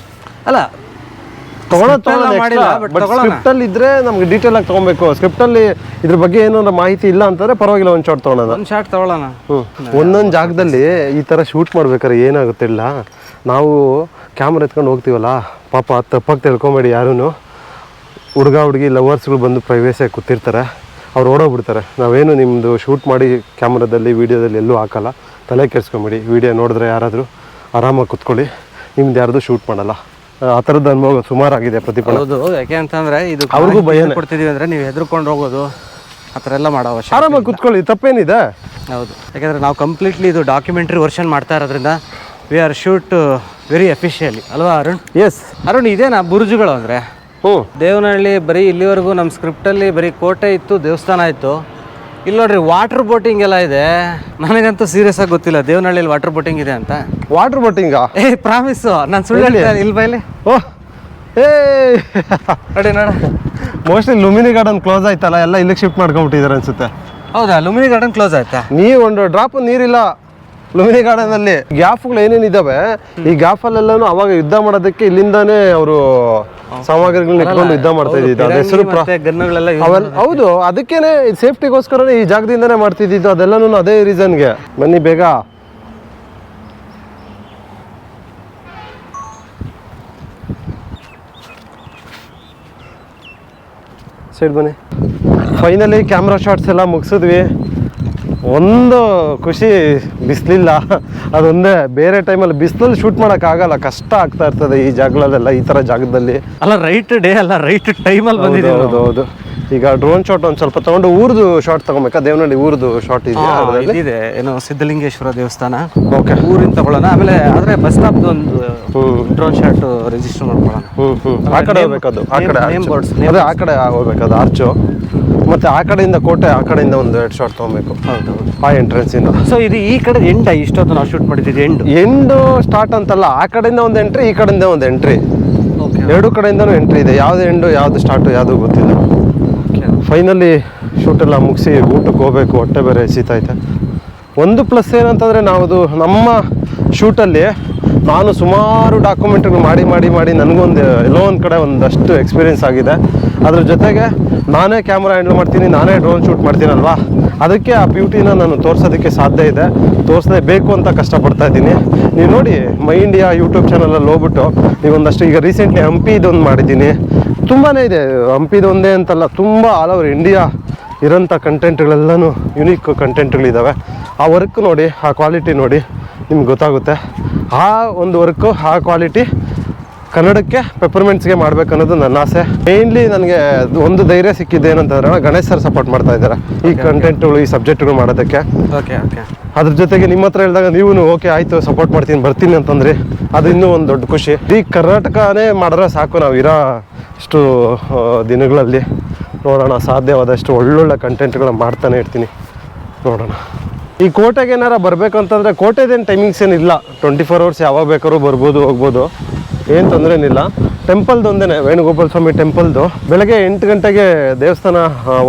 ಅಲ್ಲ, ಸ್ಕ್ರಿಪ್ಟಲ್ಲಿ ಇದ್ರೆ ನಮ್ಗೆ ಡೀಟೇಲ್ ಆಗಿ ತೊಗೊಬೇಕು. ಸ್ಕ್ರಿಪ್ಟಲ್ಲಿ ಇದ್ರ ಬಗ್ಗೆ ಏನಾದ್ರು ಮಾಹಿತಿ ಇಲ್ಲ ಅಂತಂದ್ರೆ ಪರವಾಗಿಲ್ಲ, ಒಂದು ಶಾರ್ಟ್ ತೊಗೊಳೋಣ. ಒಂದು ಶಾರ್ಟ್ ತೊಗೊಳ್ಳೋಣ. ಒಂದೊಂದು ಜಾಗದಲ್ಲಿ ಈ ಥರ ಶೂಟ್ ಮಾಡ್ಬೇಕಾದ್ರೆ ಏನಾಗುತ್ತಿಲ್ಲ, ನಾವು ಕ್ಯಾಮ್ರಾ ಎತ್ಕೊಂಡು ಹೋಗ್ತೀವಲ್ಲ, ಪಾಪ ತಪ್ಪಾಗಿ ತಿಳ್ಕೊಬೇಡಿ ಯಾರೂ. ಹುಡುಗಿ ಲವರ್ಸ್ಗಳು ಬಂದು ಪ್ರೈವೇಸಿಯಾಗಿ ಕೂತಿರ್ತಾರೆ, ಅವ್ರು ಓಡೋಗ್ಬಿಡ್ತಾರೆ. ನಾವೇನು ನಿಮ್ಮದು ಶೂಟ್ ಮಾಡಿ ಕ್ಯಾಮ್ರಾದಲ್ಲಿ ವೀಡಿಯೋದಲ್ಲಿ ಎಲ್ಲೂ ಹಾಕಲ್ಲ, ತಲೆ ಕೆಡಿಸ್ಕೊಂಬೇಡಿ. ವೀಡಿಯೋ ನೋಡಿದ್ರೆ ಯಾರಾದರೂ ಆರಾಮಾಗಿ ಕೂತ್ಕೊಳ್ಳಿ, ನಿಮ್ದು ಯಾರ್ದು ಶೂಟ್ ಮಾಡಲ್ಲ. ಆ ಥರದ ಅನುಭವ ಸುಮಾರಾಗಿದೆ ಪ್ರತಿಫಲ. ಹೌದು, ಯಾಕೆ ಅಂತಂದರೆ ಇದು ಅವ್ರಿಗೂ ಭಯ ಕೊಡ್ತಿದ್ದೀವಿ ಅಂದರೆ ನೀವು ಹೆದರ್ಕೊಂಡು ಹೋಗೋದು ಆ ಥರ ಎಲ್ಲ ಮಾಡೋ ಅವಶ್ಯಕ. ಆರಾಮಾಗಿ ಕೂತ್ಕೊಳ್ಳಿ, ತಪ್ಪೇನಿದೆ? ಹೌದು, ಯಾಕೆಂದರೆ ನಾವು ಕಂಪ್ಲೀಟ್ಲಿ ಇದು ಡಾಕ್ಯುಮೆಂಟ್ರಿ ವರ್ಷನ್ ಮಾಡ್ತಾ ಇರೋದ್ರಿಂದ ವಿ ಆರ್ ಶೂಟ್ ವೆರಿ ಎಫಿಷಿಯಲಿ ಅಲ್ವಾ ಅರುಣ್? ಎಸ್ ಅರುಣ್, ಇದೇನಾ ಬುರುಜುಗಳು ಅಂದರೆ? ದೇವನಹಳ್ಳಿ ಬರೀ ಇಲ್ಲಿವರೆಗೂ ನಮ್ಮ ಸ್ಕ್ರಿಪ್ಟಲ್ಲಿ ಬರೀ ಕೋಟೆ ಇತ್ತು, ದೇವಸ್ಥಾನ ಇತ್ತು. ಇಲ್ಲಿ ನೋಡ್ರಿ ವಾಟರ್ ಬೋಟಿಂಗ್ ಎಲ್ಲ ಇದೆ. ನನಗಂತೂ ಸೀರಿಯಸ್ ಆಗಿ ಗೊತ್ತಿಲ್ಲ ದೇವನಹಳ್ಳಿಯಲ್ಲಿ ವಾಟರ್ ಬೋಟಿಂಗ್ ಇದೆ ಅಂತ. ವಾಟರ್ ಬೋಟಿಂಗಾ? ಪ್ರಾಮಿಸ್ಸು, ನಾನು ಸುಳ್ಳು ಹೇಳ್ತೀನಿ. ಇಲ್ಲಿ ಬೈಲಿ. ಓಹ್ ನೋಡಿ ನೋಡ, ಮೋಸ್ಟ್ಲಿ ಲುಮಿನಿ ಗಾರ್ಡನ್ ಕ್ಲೋಸ್ ಆಯ್ತಲ್ಲ, ಎಲ್ಲ ಇಲ್ಲಿಗೆ ಶಿಫ್ಟ್ ಮಾಡ್ಕೊಂಡ್ಬಿಟ್ಟಿದ್ದಾರೆ ಅನ್ಸುತ್ತೆ. ಹೌದಾ? ಲುಮಿನಿ ಗಾರ್ಡನ್ ಕ್ಲೋಸ್ ಆಯ್ತಾ? ಒಂದು ಡ್ರಾಪ್ ನೀರಿಲ್ಲ ಲುಮಿನಿ ಗಾರ್ಡನ್ ಅಲ್ಲಿ. ಗ್ಯಾಪ್ಗಳು ಏನೇನಿದಾವೆ, ಈ ಗ್ಯಾಪಲ್ಲೆಲ್ಲೂ ಅವಾಗ ಯುದ್ಧ ಮಾಡೋದಕ್ಕೆ ಇಲ್ಲಿಂದಾನೇ ಅವರು ಸಾಮಗ್ರಿಗಳನ್ನ ಇಟ್ಕೊಂಡು ಯುದ್ಧ ಮಾಡ್ತಾ ಇದ್ದಿದ್ದು. ಅದ ಹೆಸರು ಹೌದು, ಅದಕ್ಕೇನೆ ಸೇಫ್ಟಿಗೋಸ್ಕರನೇ ಈ ಜಾಗದಿಂದಾನೇ ಮಾಡ್ತಿದ್ದಿದ್ದು. ಅದೆಲ್ಲನೂ ಅದೇ ರೀಸನ್ಗೆ. ಬನ್ನಿ ಬೇಗ. ಸೈಡ್ ಬನ್ನಿ. ಫೈನಲಿ ಕ್ಯಾಮ್ರಾ ಶಾಟ್ಸ್ ಎಲ್ಲ ಮುಗಿಸಿದ್ವಿ. ಒಂದು ಖುಷಿ, ಬಿಸಿಲಿಲ್ಲ, ಅದೊಂದೇ. ಬೇರೆ ಟೈಮಲ್ಲಿ ಬಿಸಿಲಲ್ಲಿ ಶೂಟ್ ಮಾಡೋಕ್ಕಾಗಲ್ಲ, ಕಷ್ಟ ಆಗ್ತಾ ಇರ್ತದೆ ಈ ಜಾಗಗಳಲ್ಲೆಲ್ಲ, ಈ ಥರ ಜಾಗದಲ್ಲಿ. ಅಲ್ಲ, ರೈಟ್ ಡೇ ಅಲ್ಲ, ರೈಟ್ ಟೈಮಲ್ಲಿ ಬಂದಿದೆ. ಹೌದು. ಈಗ ಡ್ರೋನ್ ಶಾಟ್ ಒಂದು ಸ್ವಲ್ಪ ತೊಗೊಂಡು ಊರ್ದು ಶಾಟ್ ತಗೊಬೇಕಾ? ದೇವನಹಳ್ಳಿ ಊರ್ದು ಶಾಟ್ ಇದೆ, ಏನೋ ಸಿದ್ಧಲಿಂಗೇಶ್ವರ ದೇವಸ್ಥಾನ. ಓಕೆ, ಊರಿಂದ ತಗೊಳ್ಳೋಣ. ಆಮೇಲೆ ಆದರೆ ಬಸ್ ಸ್ಟಾಪ್ದು ಒಂದು ಡ್ರೋನ್ ಶಾಟ್ ರಿಜಿಸ್ಟರ್ ಮಾಡ್ಕೊಳ್ಳೋಣ. ಆ ಕಡೆ ಹೋಗ್ಬೇಕದು, ಆ ಕಡೆ ನೇಮ್ ಬೋರ್ಡ್ಸ್, ಅದೇ ಆ ಕಡೆ ಹೋಗ್ಬೇಕದು ಆರ್ಚು. ಮತ್ತೆ ಆ ಕಡೆಯಿಂದ ಕೋಟೆ, ಆ ಕಡೆಯಿಂದ ಒಂದು 2 ಶಾಟ್ ತೊಗೊಬೇಕು. ಹೌದು, ಆ ಎಂಟ್ರೆನ್ಸ್ ಇಂದ. ಸೊ ಇದು ಈ ಕಡೆ ಎಂಡ್, ಇಷ್ಟೊತ್ತು ನಾವು ಶೂಟ್ ಮಾಡಿದ್ದೀವಿ ಎಂಡು ಸ್ಟಾರ್ಟ್ ಅಂತಲ್ಲ, ಆ ಕಡೆಯಿಂದ ಒಂದು ಎಂಟ್ರಿ, ಈ ಕಡೆಯಿಂದ ಒಂದು ಎಂಟ್ರಿ. ಎರಡು ಕಡೆಯಿಂದನೂ ಎಂಟ್ರಿ ಇದೆ. ಯಾವ್ದು ಎಂಡು ಯಾವ್ದು ಸ್ಟಾರ್ಟು ಯಾವುದು ಗೊತ್ತಿಲ್ಲ. ಫೈನಲಿ ಶೂಟೆಲ್ಲ ಮುಗಿಸಿ ಊಟಕ್ಕೆ ಹೋಗ್ಬೇಕು, ಹೊಟ್ಟೆ ಬೇರೆ ಎಸಿತೈತೆ. ಒಂದು ಪ್ಲಸ್ ಏನಂತಂದರೆ, ನಾವು ನಮ್ಮ ಶೂಟಲ್ಲಿ ನಾನು ಸುಮಾರು ಡಾಕ್ಯುಮೆಂಟ್ಗಳು ಮಾಡಿ ನನಗೊಂದು ಎಲ್ಲೋ ಒಂದು ಕಡೆ ಒಂದಷ್ಟು ಎಕ್ಸ್ಪೀರಿಯೆನ್ಸ್ ಆಗಿದೆ. ಅದ್ರ ಜೊತೆಗೆ ನಾನೇ ಕ್ಯಾಮ್ರಾ ಹ್ಯಾಂಡಲ್ ಮಾಡ್ತೀನಿ, ನಾನೇ ಡ್ರೋನ್ ಶೂಟ್ ಮಾಡ್ತೀನಲ್ವಾ, ಅದಕ್ಕೆ ಆ ಬ್ಯೂಟಿನ ನಾನು ತೋರಿಸೋದಕ್ಕೆ ಸಾಧ್ಯ ಇದೆ. ತೋರಿಸಲೇಬೇಕು ಅಂತ ಕಷ್ಟಪಡ್ತಾ ಇದ್ದೀನಿ. ನೀವು ನೋಡಿ, ಮೈ ಇಂಡಿಯಾ ಯೂಟ್ಯೂಬ್ ಚಾನಲಲ್ಲಿ ಹೋಗ್ಬಿಟ್ಟು ನೀವೊಂದಷ್ಟು, ಈಗ ರೀಸೆಂಟ್ಲಿ ಹಂಪಿದೊಂದು ಮಾಡಿದ್ದೀನಿ. ತುಂಬಾ ಇದೆ, ಹಂಪಿದು ಒಂದೇ ಅಂತಲ್ಲ, ತುಂಬ ಆಲ್ ಓವರ್ ಇಂಡಿಯಾ ಇರೋಂಥ ಕಂಟೆಂಟ್ಗಳೆಲ್ಲನೂ ಯುನೀಕ್ ಕಂಟೆಂಟ್ಗಳಿದ್ದಾವೆ. ಆ ವರ್ಕ್ ನೋಡಿ, ಆ ಕ್ವಾಲಿಟಿ ನೋಡಿ, ನಿಮ್ಗೆ ಗೊತ್ತಾಗುತ್ತೆ. ಆ ಒಂದು ವರ್ಕು, ಆ ಕ್ವಾಲಿಟಿ ಕನ್ನಡಕ್ಕೆ ಪೆಪರ್ಮೆಂಟ್ಸ್ಗೆ ಮಾಡ್ಬೇಕನ್ನೋದು ನನ್ನ ಆಸೆ. ಮೇಯ್ನ್ಲಿ ನನಗೆ ಒಂದು ಧೈರ್ಯ ಸಿಕ್ಕಿದ್ದು ಏನಂತಂದ್ರೆ, ಗಣೇಶ್ ಸರ್ ಸಪೋರ್ಟ್ ಮಾಡ್ತಾ ಇದ್ದಾರೆ ಈ ಕಂಟೆಂಟ್ಗಳು, ಈ ಸಬ್ಜೆಕ್ಟ್ಗಳು ಮಾಡೋದಕ್ಕೆ. ಅದ್ರ ಜೊತೆಗೆ ನಿಮ್ಮ ಹತ್ರ ಹೇಳಿದಾಗ ನೀವು ಓಕೆ ಆಯಿತು ಸಪೋರ್ಟ್ ಮಾಡ್ತೀನಿ, ಬರ್ತೀನಿ ಅಂತಂದ್ರಿ. ಅದು ಇನ್ನೂ ಒಂದು ದೊಡ್ಡ ಖುಷಿ. ಈ ಕರ್ನಾಟಕನೇ ಮಾಡಿದ್ರೆ ಸಾಕು, ನಾವು ಇರೋ ಇಷ್ಟು ದಿನಗಳಲ್ಲಿ. ನೋಡೋಣ, ಸಾಧ್ಯವಾದಷ್ಟು ಒಳ್ಳೊಳ್ಳೆ ಕಂಟೆಂಟ್ಗಳನ್ನ ಮಾಡ್ತಾನೆ ಇರ್ತೀನಿ. ನೋಡೋಣ. ಈ ಕೋಟೆಗೆ ಏನಾರ ಬರಬೇಕಂತಂದರೆ, ಕೋಟೆದೇನು ಟೈಮಿಂಗ್ಸ್ ಏನಿಲ್ಲ, 24 hours ಯಾವಾಗ ಬೇಕಾದ್ರೂ ಬರ್ಬೋದು, ಹೋಗ್ಬೋದು, ಏನು ತೊಂದರೆ ಏನಿಲ್ಲ. ಟೆಂಪಲ್ದು ಒಂದೇ, ವೇಣುಗೋಪಾಲ ಸ್ವಾಮಿ ಟೆಂಪಲ್ದು ಬೆಳಗ್ಗೆ 8 ಗಂಟೆಗೆ ದೇವಸ್ಥಾನ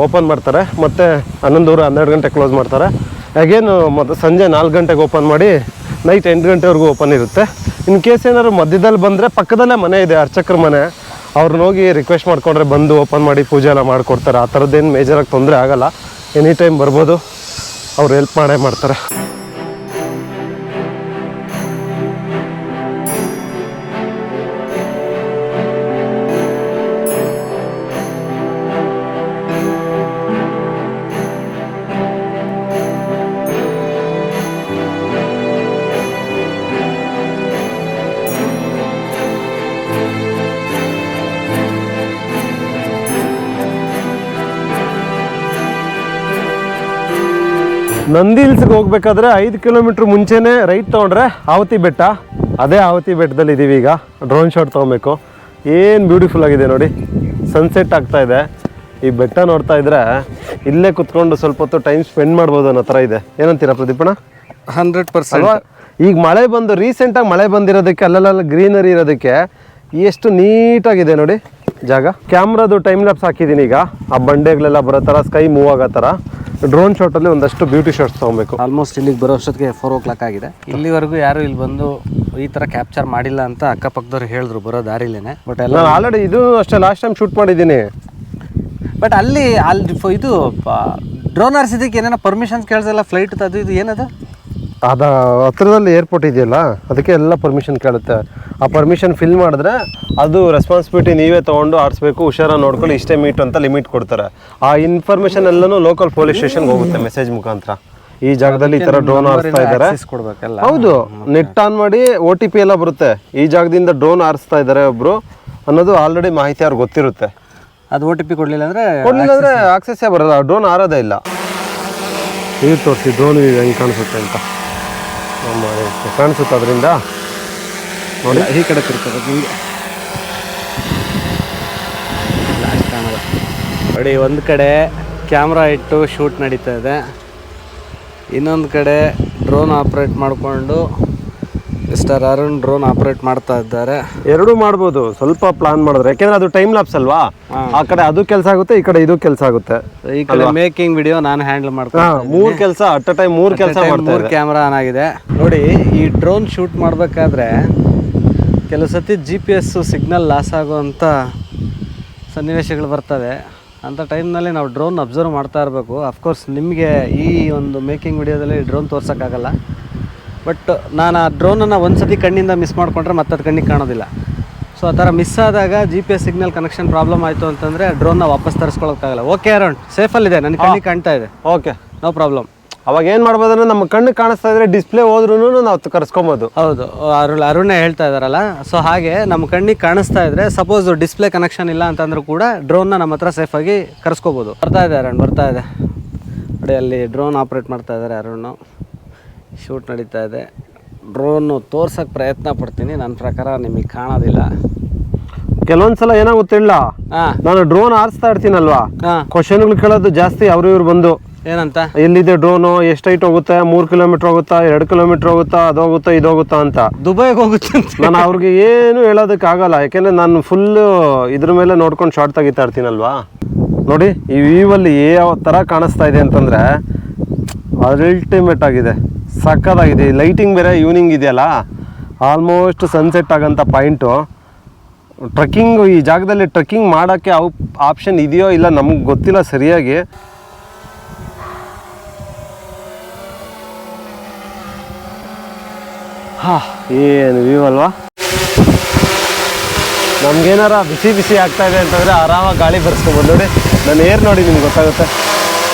ಓಪನ್ ಮಾಡ್ತಾರೆ, ಮತ್ತು 11-12 ಗಂಟೆ ಕ್ಲೋಸ್ ಮಾಡ್ತಾರೆ. ಅಗೇನು ಮತ್ತು ಸಂಜೆ 4 ಗಂಟೆಗೆ ಓಪನ್ ಮಾಡಿ ನೈಟ್ 8 ಗಂಟೆವರೆಗೂ ಓಪನ್ ಇರುತ್ತೆ. ಇನ್ ಕೇಸ್ ಏನಾದ್ರು ಮಧ್ಯದಲ್ಲಿ ಬಂದರೆ, ಪಕ್ಕದಲ್ಲೇ ಮನೆ ಇದೆ, ಅರ್ಚಕರ ಮನೆ, ಅವ್ರನ್ನ ಹೋಗಿ ರಿಕ್ವೆಸ್ಟ್ ಮಾಡ್ಕೊಂಡ್ರೆ ಬಂದು ಓಪನ್ ಮಾಡಿ ಪೂಜೆ ಎಲ್ಲ ಮಾಡಿಕೊಡ್ತಾರೆ. ಆ ಥರದ್ದೇನು ಮೇಜರಾಗಿ ತೊಂದರೆ ಆಗೋಲ್ಲ. ಎನಿ ಟೈಮ್ ಬರ್ಬೋದು, ಅವ್ರು ಹೆಲ್ಪ್ ಮಾಡೇ ಮಾಡ್ತಾರೆ. ನಂದಿ ಹಿಲ್ಸ್ಗೆ ಹೋಗ್ಬೇಕಾದ್ರೆ 5 ಕಿಲೋಮೀಟ್ರ್ ಮುಂಚೆನೇ ರೈಟ್ ತೊಗೊಂಡ್ರೆ ಆವತಿ ಬೆಟ್ಟ. ಅದೇ ಆವತಿ ಬೆಟ್ಟದಲ್ಲಿ ಇದ್ದೀವಿ ಈಗ. ಡ್ರೋನ್ ಶಾಟ್ ತೊಗೊಬೇಕು. ಏನು ಬ್ಯೂಟಿಫುಲ್ ಆಗಿದೆ ನೋಡಿ, ಸನ್ಸೆಟ್ ಆಗ್ತಾ ಇದೆ. ಈ ಬೆಟ್ಟ ನೋಡ್ತಾ ಇದ್ರೆ ಇಲ್ಲೇ ಕುತ್ಕೊಂಡು ಸ್ವಲ್ಪ ಹೊತ್ತು ಟೈಮ್ ಸ್ಪೆಂಡ್ ಮಾಡ್ಬೋದು ಅನ್ನೋ ಥರ ಇದೆ. ಏನಂತೀರಾ ಪ್ರದೀಪಣ್ಣ? 100% ಅಲ್ವಾ? ಈಗ ಮಳೆ ಬಂದು ರೀಸೆಂಟಾಗಿ ಮಳೆ ಬಂದಿರೋದಕ್ಕೆ ಅಲ್ಲೆಲ್ಲ ಗ್ರೀನರಿ ಇರೋದಕ್ಕೆ ಎಷ್ಟು ನೀಟಾಗಿದೆ ನೋಡಿ ಜಾಗ. ಕ್ಯಾಮ್ರಾದು ಟೈಮ್ ಲ್ಯಾಪ್ಸ್ ಹಾಕಿದ್ದೀನಿ ಈಗ. ಆ ಬಂಡೆಗಳೆಲ್ಲ ಬರೋ ಥರ, ಸ್ಕೈ ಮೂವ್ ಆಗೋ ಥರ. ಡ್ರೋನ್ ಶಾಟಲ್ಲಿ ಒಂದಷ್ಟು ಬ್ಯೂಟಿ ಶಾಟ್ಸ್ ತೊಗೊಬೇಕು. ಆಲ್ಮೋಸ್ಟ್ ಇಲ್ಲಿಗೆ ಬರೋ ಅಷ್ಟೊತ್ತಿಗೆ 4 o'clock ಆಗಿದೆ. ಇಲ್ಲಿವರೆಗೂ ಯಾರು ಇಲ್ಲಿ ಬಂದು ಈ ಥರ ಕ್ಯಾಪ್ಚರ್ ಮಾಡಿಲ್ಲ ಅಂತ ಅಕ್ಕಪಕ್ಕದವ್ರು ಹೇಳಿದ್ರು ಬರೋ ದಾರಿಲೇನೆ. ಬಟ್ ಎಲ್ಲ ನಾನು ಆಲ್ರೆಡಿ ಇದು ಅಷ್ಟೇ ಲಾಸ್ಟ್ ಟೈಮ್ ಶೂಟ್ ಮಾಡಿದ್ದೀನಿ. ಬಟ್ ಅಲ್ಲಿ ಇದು ಡ್ರೋನ್ ಹಾರಿಸಿದ್ದಕ್ಕೆ ಏನೇನೋ ಪರ್ಮಿಷನ್ಸ್ ಕೇಳ್ಸಲ್ಲ, ಫ್ಲೈಟ್ ಅದು ಇದು ಏನದು? ಅದು ಹತ್ರದಲ್ಲಿ ಏರ್ಪೋರ್ಟ್ ಇದೆಯಲ್ಲ, ಅದಕ್ಕೆ ಎಲ್ಲ ಪರ್ಮಿಷನ್ ಕೇಳುತ್ತೆ. ಆ ಪರ್ಮಿಷನ್ ಫಿಲ್ ಮಾಡಿದ್ರೆ ಅದು ರೆಸ್ಪಾನ್ಸಿಬಿಲಿಟಿ ನೀವೇ ತೊಗೊಂಡು ಆಡಿಸ್ಬೇಕು, ಹುಷಾರಾಗಿ ನೋಡ್ಕೊಂಡು ಇಷ್ಟೇ ಮೀಟ್ ಅಂತ ಲಿಮಿಟ್ ಕೊಡ್ತಾರೆ. ಆ ಇನ್ಫಾರ್ಮೇಷನ್ ಎಲ್ಲನೂ ಲೋಕಲ್ ಪೊಲೀಸ್ ಸ್ಟೇಷನ್ಗೆ ಹೋಗುತ್ತೆ ಮೆಸೇಜ್ ಮುಖಾಂತರ. ಈ ಜಾಗದಲ್ಲಿ ಈ ಥರ ಡ್ರೋನ್ ಹಾರಿಸ್ತಾ ಇದ್ದಾರೆ. ಹೌದು, ನೆಟ್ ಆನ್ ಮಾಡಿ OTP ಎಲ್ಲ ಬರುತ್ತೆ. ಈ ಜಾಗದಿಂದ ಡ್ರೋನ್ ಹಾರಿಸ್ತಾ ಇದ್ದಾರೆ ಒಬ್ರು ಅನ್ನೋದು ಆಲ್ರೆಡಿ ಮಾಹಿತಿ ಅವ್ರಿಗೆ ಗೊತ್ತಿರುತ್ತೆ. ಅದು OTP ಕೊಡಲಿಲ್ಲ ಅಂದರೆ ಆಕ್ಸೆಸ್ಸೇ ಬರಲ್ಲ, ಡ್ರೋನ್ ಹಾರೋದೇ ಇಲ್ಲ. ಈಗ ತೋರಿಸಿ ಡ್ರೋನ್ ಹೆಂಗೆ ಕಾಣಿಸುತ್ತೆ ಅಂತ. ಕಾಣಿಸುತ್ತೆ ಅದರಿಂದ ನೋಡಿ. ಈ ಕಡೆ ತಿರ್ತಾರೆ ಹಿಂಗೆ ಲಾಸ್ಟ್ ಕಾಣಲ್ಲ ನೋಡಿ. ಒಂದು ಕಡೆ ಕ್ಯಾಮ್ರಾ ಇಟ್ಟು ಶೂಟ್ ನಡೀತಾ ಇದೆ, ಇನ್ನೊಂದು ಕಡೆ ಡ್ರೋನ್ ಆಪ್ರೇಟ್ ಮಾಡಿಕೊಂಡು ಮಿಸ್ಟರ್ ಅರುಣ್ ಡ್ರೋನ್ ಆಪ್ರೇಟ್ ಮಾಡ್ತಾ ಇದ್ದಾರೆ. ಎರಡೂ ಮಾಡ್ಬೋದು ಸ್ವಲ್ಪ ಪ್ಲಾನ್ ಮಾಡಿದ್ರೆ, ಯಾಕೆಂದ್ರೆ ಅದು ಟೈಮ್ ಲ್ಯಾಪ್ಸ್ ಅಲ್ವಾ. ಆ ಕಡೆ ಅದು ಕೆಲಸ ಆಗುತ್ತೆ, ಈ ಕಡೆ ಇದು ಕೆಲಸ ಆಗುತ್ತೆ. ಈ ಕಡೆ ಮೇಕಿಂಗ್ ವಿಡಿಯೋ ನಾನು ಹ್ಯಾಂಡಲ್ ಮಾಡ್ತೀನಿ. 3 ಕೆಲಸ ಅಟ್ ಅ ಟೈಮ್ 3 ಕೆಲಸ ಮಾಡ್ತಾರೆ. 3 ಕ್ಯಾಮ್ರಾ ಆನ್ ಆಗಿದೆ ನೋಡಿ. ಈ ಡ್ರೋನ್ ಶೂಟ್ ಮಾಡಬೇಕಾದ್ರೆ ಕೆಲವು ಸತಿ GPS ಸಿಗ್ನಲ್ ಲಾಸ್ ಆಗುವಂಥ ಸನ್ನಿವೇಶಗಳು ಬರ್ತವೆ. ಅಂಥ ಟೈಮ್ನಲ್ಲಿ ನಾವು ಡ್ರೋನ್ ಅಬ್ಸರ್ವ್ ಮಾಡ್ತಾ ಇರಬೇಕು. ಅಫ್ಕೋರ್ಸ್ ನಿಮಗೆ ಈ ಒಂದು ಮೇಕಿಂಗ್ ವಿಡಿಯೋದಲ್ಲಿ ಡ್ರೋನ್ ತೋರ್ಸೋಕ್ಕಾಗಲ್ಲ. ಬಟ್ ನಾನು ಆ ಡ್ರೋನನ್ನು ಒಂದು ಸತಿ ಕಣ್ಣಿಂದ ಮಿಸ್ ಮಾಡಿಕೊಂಡ್ರೆ ಮತ್ತೆ ಅದು ಕಣ್ಣಿಗೆ ಕಾಣೋದಿಲ್ಲ. ಸೊ ಆ ಥರ ಮಿಸ್ ಆದಾಗ GPS ಸಿಗ್ನಲ್ ಕನೆಕ್ಷನ್ ಪ್ರಾಬ್ಲಮ್ ಆಯಿತು ಅಂತಂದರೆ ಡ್ರೋನ್ನ ವಾಪಸ್ ತರಿಸ್ಕೊಳ್ಳೋಕ್ಕಾಗಲ್ಲ. ಓಕೆ ಅರುಣ್, ಸೇಫಲ್ಲಿದೆ, ನನ್ನ ಕಣ್ಣಿಗೆ ಕಾಣ್ತಾ ಇದೆ, ಓಕೆ, ನೋ ಪ್ರಾಬ್ಲಮ್. ಅವಾಗ ಏನು ಮಾಡ್ಬೋದಂದ್ರೆ ನಮ್ಮ ಕಣ್ಣು ಕಾಣಿಸ್ತಾ ಇದ್ರೆ ಡಿಸ್ಪ್ಲೇ ಹೋದ್ರೂ ನಾವು ಕರ್ಸ್ಕೊಬೋದು. ಹೌದು, ಅರುಣೇ ಹೇಳ್ತಾ ಇದ್ದಾರಲ್ಲ. ಸೊ ಹಾಗೆ ನಮ್ಮ ಕಣ್ಣಿಗೆ ಕಾಣಿಸ್ತಾ ಇದ್ರೆ ಸಪೋಸ್ ಡಿಸ್ಪ್ಲೇ ಕನೆಕ್ಷನ್ ಇಲ್ಲ ಅಂತಂದ್ರೂ ಕೂಡ ಡ್ರೋನ್ನ ನಮ್ಮ ಹತ್ರ ಸೇಫಾಗಿ ಕರ್ಸ್ಕೋಬೋದು. ಬರ್ತಾ ಇದೆ ಅರುಣ್, ಬರ್ತಾ ಇದೆ ನೋಡಿ. ಅಲ್ಲಿ ಡ್ರೋನ್ ಆಪ್ರೇಟ್ ಮಾಡ್ತಾ ಇದ್ದಾರೆ ಅರುಣ್. ಶೂಟ್ ನಡೀತಾ ಇದೆ. ಡ್ರೋನು ತೋರ್ಸೋಕ್ಕೆ ಪ್ರಯತ್ನ ಪಡ್ತೀನಿ, ನನ್ನ ಪ್ರಕಾರ ನಿಮಗೆ ಕಾಣೋದಿಲ್ಲ. ಕೆಲವೊಂದ್ಸಲ ಏನಾಗುತ್ತಿಲ್ಲ, ನಾನು ಡ್ರೋನ್ ಹಾರಿಸ್ತಾ ಇರ್ತೀನಲ್ವಾ, ಕ್ವಶನ್ಗಳು ಕೇಳೋದು ಜಾಸ್ತಿ ಅವರು ಇವ್ರು ಬಂದು. ಏನಂತ? ಎಲ್ಲಿದೆ ಡ್ರೋನು, ಎಷ್ಟು ಹೈಟ್ ಹೋಗುತ್ತೆ, 3 ಕಿಲೋಮೀಟರ್ ಹೋಗುತ್ತಾ, 2 ಕಿಲೋಮೀಟರ್ ಹೋಗುತ್ತಾ, ಅದು ಹೋಗುತ್ತಾ ಇದು ಹೋಗುತ್ತಾ ಅಂತ. ದುಬೈಗೆ ಹೋಗುತ್ತೆ ನಾನು ಅವ್ರಿಗೆ ಏನು ಹೇಳೋದಕ್ಕಾಗಲ್ಲ, ಯಾಕೆಂದರೆ ನಾನು ಫುಲ್ಲು ಇದ್ರ ಮೇಲೆ ನೋಡ್ಕೊಂಡು ಶಾರ್ಟ್ ತೆಗಿತಾ ಇರ್ತೀನಲ್ವಾ. ನೋಡಿ ಈ ವ್ಯೂವಲ್ಲಿ ಯಾವ ಥರ ಕಾಣಿಸ್ತಾ ಇದೆ ಅಂತಂದರೆ ಅಲ್ಟಿಮೇಟ್ ಆಗಿದೆ, ಸಕ್ಕತ್ತಾಗಿದೆ. ಲೈಟಿಂಗ್ ಬೇರೆ ಈವ್ನಿಂಗ್ ಇದೆಯಲ್ಲ, ಆಲ್ಮೋಸ್ಟ್ ಸನ್ಸೆಟ್ ಆಗೋಂಥ ಪಾಯಿಂಟು. ಟ್ರೆಕ್ಕಿಂಗ್ ಈ ಜಾಗದಲ್ಲಿ ಟ್ರೆಕ್ಕಿಂಗ್ ಮಾಡೋಕ್ಕೆ ಆಪ್ಷನ್ ಇದೆಯೋ ಇಲ್ಲ ನಮ್ಗೆ ಗೊತ್ತಿಲ್ಲ ಸರಿಯಾಗಿ. ಏನು ವ್ಯೂ ಅಲ್ವಾ. ನಮ್ಗೇನಾರ ಬಿಸಿ ಬಿಸಿ ಆಗ್ತಾ ಇದೆ ಅಂತಂದರೆ ಆರಾಮಾಗಿ ಗಾಳಿ ಬರ್ಸ್ಕೊಬೋದು. ನೋಡಿ ನಾನು ಏರ್ ನೋಡಿ ನಿಮ್ಗೆ ಗೊತ್ತಾಗುತ್ತೆ.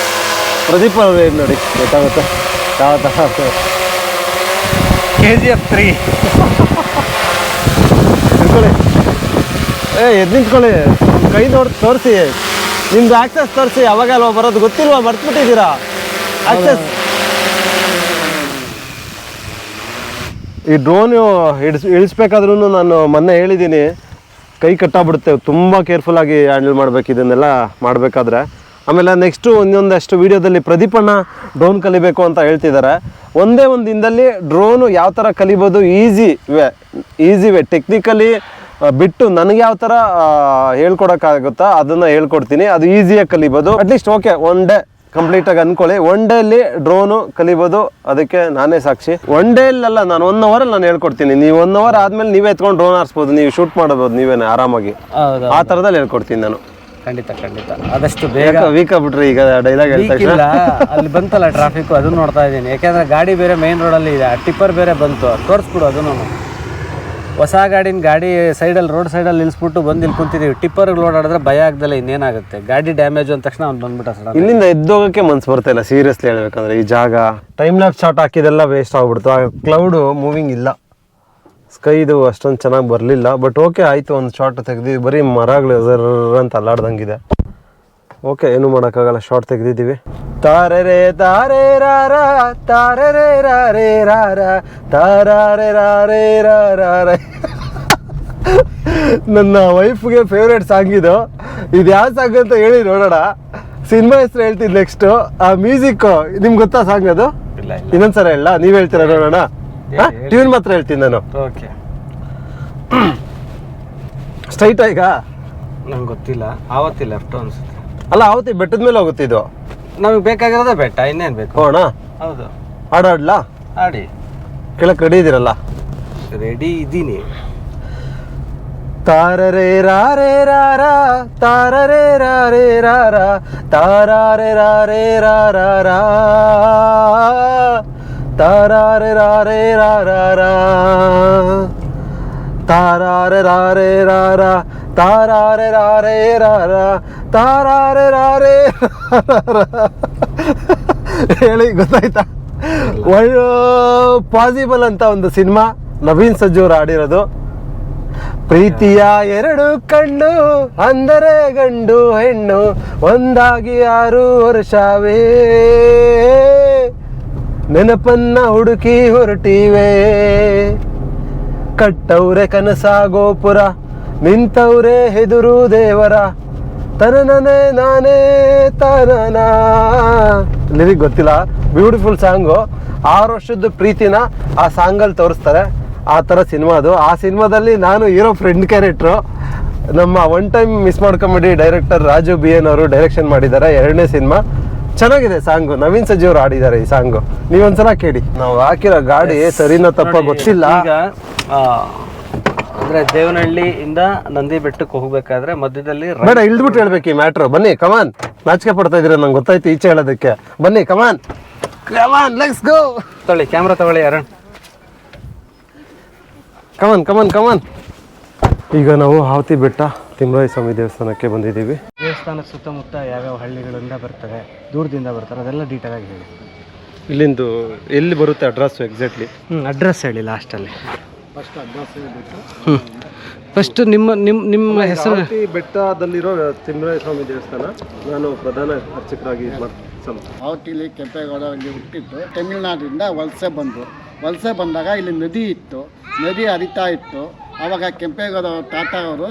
ಪ್ರದೀಪ್ ಅವ್ರ ಏರ್ ನೋಡಿ ಗೊತ್ತಾಗುತ್ತೆ ಯಾವ ಥರ. KGF 3 ನಿಂತ್ಕೊಳ್ಳಿ, ಎದ್ದು ನಿಂತ್ಕೊಳ್ಳಿ, ಕೈ ನೋಡಿ ತೋರಿಸಿ, ನಿಮ್ದು ಆಕ್ಸೆಸ್ ತೋರಿಸಿ. ಅವಾಗ ಅಲ್ವಾ ಬರೋದು, ಗೊತ್ತಿಲ್ವಾ, ಮರ್ತ್ಬಿಟ್ಟಿದ್ದೀರಾ ಆಕ್ಸೆಸ್. ಈ ಡ್ರೋನ್ ಇಳಿಸ್ಬೇಕಾದ್ರೂ ನಾನು ಮೊನ್ನೆ ಹೇಳಿದ್ದೀನಿ, ಕೈ ಕಟ್ಟಾಗ್ಬಿಡುತ್ತೆ. ತುಂಬ ಕೇರ್ಫುಲ್ಲಾಗಿ ಹ್ಯಾಂಡಲ್ ಮಾಡಬೇಕು ಇದನ್ನೆಲ್ಲ ಮಾಡಬೇಕಾದ್ರೆ. ಆಮೇಲೆ ನೆಕ್ಸ್ಟು ಒಂದೊಂದಷ್ಟು ವೀಡಿಯೋದಲ್ಲಿ ಪ್ರದೀಪಣ್ಣ ಡ್ರೋನ್ ಕಲಿಬೇಕು ಅಂತ ಹೇಳ್ತಿದ್ದಾರೆ. ಒಂದೇ ಒಂದು ದಿನದಲ್ಲಿ ಡ್ರೋನು ಯಾವ ಥರ ಕಲಿಬೋದು, ಈಸಿ ವೇ ಟೆಕ್ನಿಕಲಿ ಬಿಟ್ಟು ನನಗೆ ಯಾವ ಥರ ಹೇಳ್ಕೊಡೋಕ್ಕಾಗುತ್ತಾ ಅದನ್ನು ಹೇಳ್ಕೊಡ್ತೀನಿ. ಅದು ಈಸಿಯಾಗಿ ಕಲಿಬೋದು. ಅಟ್ಲೀಸ್ಟ್ ಓಕೆ ಒನ್ ಡೇ ಕಂಪ್ಲೀಟಾಗಿ ಅಂದ್ಕೊಳ್ಳಿ, ಒನ್ ಡೇಲಿ ಡ್ರೋನು ಕಲಿಬೋದು. ಅದಕ್ಕೆ ನಾನೇ ಸಾಕ್ಷಿ. ಒನ್ ಡೇಲಲ್ಲ, ನಾನು 1 ಅವರಲ್ಲಿ ನಾನು ಹೇಳ್ಕೊಡ್ತೀನಿ. ನೀವು 1 ಅವರ್ ಆದಮೇಲೆ ನೀವೇ ಎತ್ಕೊಂಡು ಡ್ರೋನ್ ಹಾರಿಸ್ಬೋದು, ನೀವು ಶೂಟ್ ಮಾಡ್ಬೋದು ನೀವೇನೆ ಆರಾಮಾಗಿ. ಆ ಥರದಲ್ಲಿ ಹೇಳ್ಕೊಡ್ತೀನಿ ನಾನು. ಖಂಡಿತ ಆದಷ್ಟು ಬೇಗ ವೀಕ್ ಆಗ್ಬಿಟ್ರಿ ಈಗ ಡೈಲಾಗ್ ಹೇಳ್ತಾ ಇಲ್ಲ ಅಲ್ಲಿ ಬಂತಲ್ಲ ಟ್ರಾಫಿಕ್ ಅದನ್ನ ನೋಡ್ತಾ ಇದ್ದೀನಿ. ಯಾಕೆಂದ್ರೆ ಗಾಡಿ ಬೇರೆ ಮೇನ್ ರೋಡಲ್ಲಿ ಇದೆ, ಟಿಪ್ಪರ್ ಬೇರೆ ಬಂತು, ತೋರಿಸ್ಬಿಡು ಅದನ್ನು. ಹೊಸ ಗಾಡಿ ಸೈಡಲ್ಲಿ ರೋಡ್ ಸೈಡಲ್ಲಿ ನಿಲ್ಲಿಸ್ಬಿಟ್ಟು ಬಂದು ಇಲ್ಲಿ ಕುಂತಿದ್ದೀವಿ. ಟಿಪ್ಪರ್ ಲೋಡ್ ಆಡಿದ್ರೆ ಭಯ ಆಗ್ದಲ್ಲ ಇನ್ನೇನಾಗುತ್ತೆ, ಗಾಡಿ ಡ್ಯಾಮೇಜ್ ಅಂದ ತಕ್ಷಣ ಅವ್ನು ಬಂದ್ಬಿಟ್ಟ ಸರ್. ಇಲ್ಲಿಂದ ಎದ್ದೋಗಕ್ಕೆ ಮನ್ಸು ಬರ್ತಾ ಇಲ್ಲ ಸೀರಿಯಸ್ಲಿ ಹೇಳ್ಬೇಕಂದ್ರೆ. ಈ ಜಾಗ ಟೈಮ್ ಲ್ಯಾಪ್ ಶಾಟ್ ಹಾಕಿದೆಲ್ಲ ವೇಸ್ಟ್ ಆಗ್ಬಿಡ್ತು. ಆ ಕ್ಲೌಡ್ ಮೂವಿಂಗ್ ಇಲ್ಲ, ಸ್ಕೈದು ಅಷ್ಟೊಂದು ಚೆನ್ನಾಗಿ ಬರಲಿಲ್ಲ. ಬಟ್ ಓಕೆ ಆಯಿತು, ಒಂದು ಶಾರ್ಟ್ ತೆಗ್ದಿದ್ವಿ. ಬರೀ ಮರಗಳು ಅಂತ ಅಲ್ಲಾಡ್ದಂಗಿದೆ. ಓಕೆ, ಏನು ಮಾಡೋಕ್ಕಾಗಲ್ಲ, ಶಾರ್ಟ್ ತೆಗ್ದಿದ್ದೀವಿ. ತಾರರೆ ತಾರೆ ರಾರ ತಾರರೆ ರಾರೇ ರಾರ ತಾರಾರೆ ರಾರೇ ರಾರ. ನನ್ನ ವೈಫ್ಗೆ ಫೇವ್ರೇಟ್ ಸಾಂಗ್ ಇದು. ಇದು ಯಾವ ಸಾಂಗ್ ಅಂತ ಹೇಳಿ ನೋಡೋಣ. ಸಿನಿಮಾ ಹೆಸರು ಹೇಳ್ತೀನಿ ನೆಕ್ಸ್ಟ್. ಆ ಮ್ಯೂಸಿಕ್ ನಿಮ್ಗೆ ಗೊತ್ತಾ ಸಾಂಗ್ ಅದು? ಇನ್ನೊಂದ್ಸಲ ಹೇಳ, ನೀವ್ ಹೇಳ್ತೀರಾ ನೋಡೋಣ. ಟ್ಯೂನ್ ಮಾತ್ರ ಹೇಳ್ತೀನಿ ನಾನು. ಓಕೆ, ಸ್ಟ್ರೈಟ್ ಈಗ ನಂಗೆ ಗೊತ್ತಿಲ್ಲ. ಆವತ್ತಿ ಲೆಫ್ಟ್ ಅನ್ಸುತ್ತೆ. ಅಲ್ಲ, ಆವತ್ತಿ ಬೆಟ್ಟದ ಮೇಲೆ ಹೋಗುತ್ತೆ ಇದು. ನಮಗೆ ಬೇಕಾಗಿರೋದೇ ಬೆಟ್ಟ, ಇನ್ನೇನು ಬೇಕು? ಹೋಣ, ಹೌದು. ಆಡಾಡ್ಲಾ? ಆಡಿ. ಕೇಳಕ್ ರೆಡಿ ಇದೀರಲ್ಲ? ರೆಡಿ ಇದ್ದೀನಿ. ತಾರರೆ ರಾರೇ ರಾರ ತಾರರೆ ರಾರೇ ರಾರ ತಾರಾರೆ ರಾರೇ ರಾರ ತಾರಾರೆ ರಾರೇ ರಾರ ತಾರಾರೆ ರಾರೇ ರಾರ ತಾರಾರೆ ರಾರೇ ರಾರ ತಾರಾರೆ ರಾರೇ ಹೇಳಿ ಗೊತ್ತಾಯ್ತಾ? ಒಳ್ಳೆ ಪಾಸಿಬಲ್ ಅಂತ ಒಂದು ಸಿನಿಮಾ, ನವೀನ್ ಸಜ್ಜೂರ್ ಆಡಿರೋದು. ಪ್ರೀತಿಯ ಎರಡು ಕಣ್ಣು ಅಂದರೆ ಗಂಡು ಹೆಣ್ಣು ಒಂದಾಗಿ 6 ವರ್ಷವೇ ನೆನಪನ್ನ ಹುಡುಕಿ ಹೊರಟಿವೆ. ಕಟ್ಟವ್ರೆ ಕನಸ ಗೋಪುರ ನಿಂತವ್ರೆ ಹೆದುರು ದೇವರ ತನನೇ ನಾನೇ ತನನ. ಲಿರಿಕ್ ಗೊತ್ತಿಲ್ಲ, ಬ್ಯೂಟಿಫುಲ್ ಸಾಂಗು. 6 ವರ್ಷದ ಪ್ರೀತಿನ ಆ ಸಾಂಗಲ್ಲಿ ತೋರಿಸ್ತಾರೆ. ಆ ಥರ ಸಿನಿಮಾ ಅದು. ಆ ಸಿನಿಮಾದಲ್ಲಿ ನಾನು ಹೀರೋ ಫ್ರೆಂಡ್ ಕ್ಯಾರೆಕ್ಟ್ರು. ನಮ್ಮ ಒನ್ ಟೈಮ್ ಮಿಸ್ ಮಾಡ್ಕೊಂಬಿಡಿ ಡೈರೆಕ್ಟರ್ ರಾಜು BN ಅವರು ಡೈರೆಕ್ಷನ್ ಮಾಡಿದ್ದಾರೆ. 2ನೇ ಸಿನಿಮಾ ಚೆನ್ನಾಗಿದೆ ಸಾಂಗು. ನವೀನ್ ಸಜ್ಜಿ ಅವರು ಆಡಿದ್ದಾರೆ ಈ ಸಾಂಗು. ನೀವೊಂದ್ಸಲ ಕೇಳಿ. ನಾವು ಹಾಕಿರೋ ಗಾಡಿ ಸರಿನಾ ತಪ್ಪ ಗೊತ್ತಿಲ್ಲ. ಈಗ ಅಂದ್ರೆ ದೇವನಹಳ್ಳಿಯಿಂದ ನಂದಿ ಬೆಟ್ಟಕ್ಕೆ ಹೋಗ್ಬೇಕಾದ್ರೆ ಮಧ್ಯದಲ್ಲಿ ಬೇಡ, ಇಳ್ದ್ಬಿಟ್ಟು ಹೇಳ್ಬೇಕು ಈ ಮ್ಯಾಟ್ರು. ಬನ್ನಿ ಕಮಾನ್, ನಾಚಿಕೆ ಪಡ್ತಾ ಇದ್ದೀರ ನಂಗೆ ಗೊತ್ತಾಯ್ತು ಈಚೆ ಹೇಳೋದಕ್ಕೆ. ಬನ್ನಿ ಕಮಾನ್ ಲೆಟ್ಸ್ ಗೋ. ತಗೊಳ್ಳಿ ಕ್ಯಾಮ್ರಾ ತಗೊಳ್ಳಿ ಅರುಣ್. ಕಮಾನ್. ಈಗ ನಾವು ಆವತಿ ಬೆಟ್ಟ ತಿಮ್ಮರಾಯ ಸ್ವಾಮಿ ದೇವಸ್ಥಾನಕ್ಕೆ ಬಂದಿದ್ದೀವಿ. ದೇವಸ್ಥಾನದ ಸುತ್ತಮುತ್ತ ಯಾವ್ಯಾವ ಹಳ್ಳಿಗಳಿಂದ ಬರ್ತಾರೆ, ದೂರದಿಂದ ಬರ್ತಾರೆ, ಅದೆಲ್ಲ ಡೀಟೇಲ್ ಆಗಿ ಹೇಳಿ. ಇಲ್ಲಿಂದು ಎಲ್ಲಿ ಬರುತ್ತೆ ಅಡ್ರೆಸ್ ಎಕ್ಸಾಕ್ಟ್ಲಿ? ಅಡ್ರೆಸ್ ಹೇಳಿ ಲಾಸ್ಟಲ್ಲಿ. ಫಸ್ಟ್ ನಿಮ್ಮ ಹೆಸರು? ಬೆಟ್ಟದಲ್ಲಿರೋ ತಿಮ್ಮರಾಯ ಸ್ವಾಮಿ ದೇವಸ್ಥಾನ. ನಾನು ಪ್ರಧಾನ ಅರ್ಚಕರಾಗಿ ಆವತ್ತಿಲಿ ಕೆಂಪೇಗೌಡ ಇಲ್ಲಿ ಹುಟ್ಟಿದ್ದು. ತಮಿಳುನಾಡಿನಿಂದ ವಲಸೆ ಬಂದಾಗ ಇಲ್ಲಿ ನದಿ ಇತ್ತು, ನದಿ ಹರಿತಾ ಇತ್ತು. ಆವಾಗ ಕೆಂಪೇಗೌಡ ತಾತ ಅವರು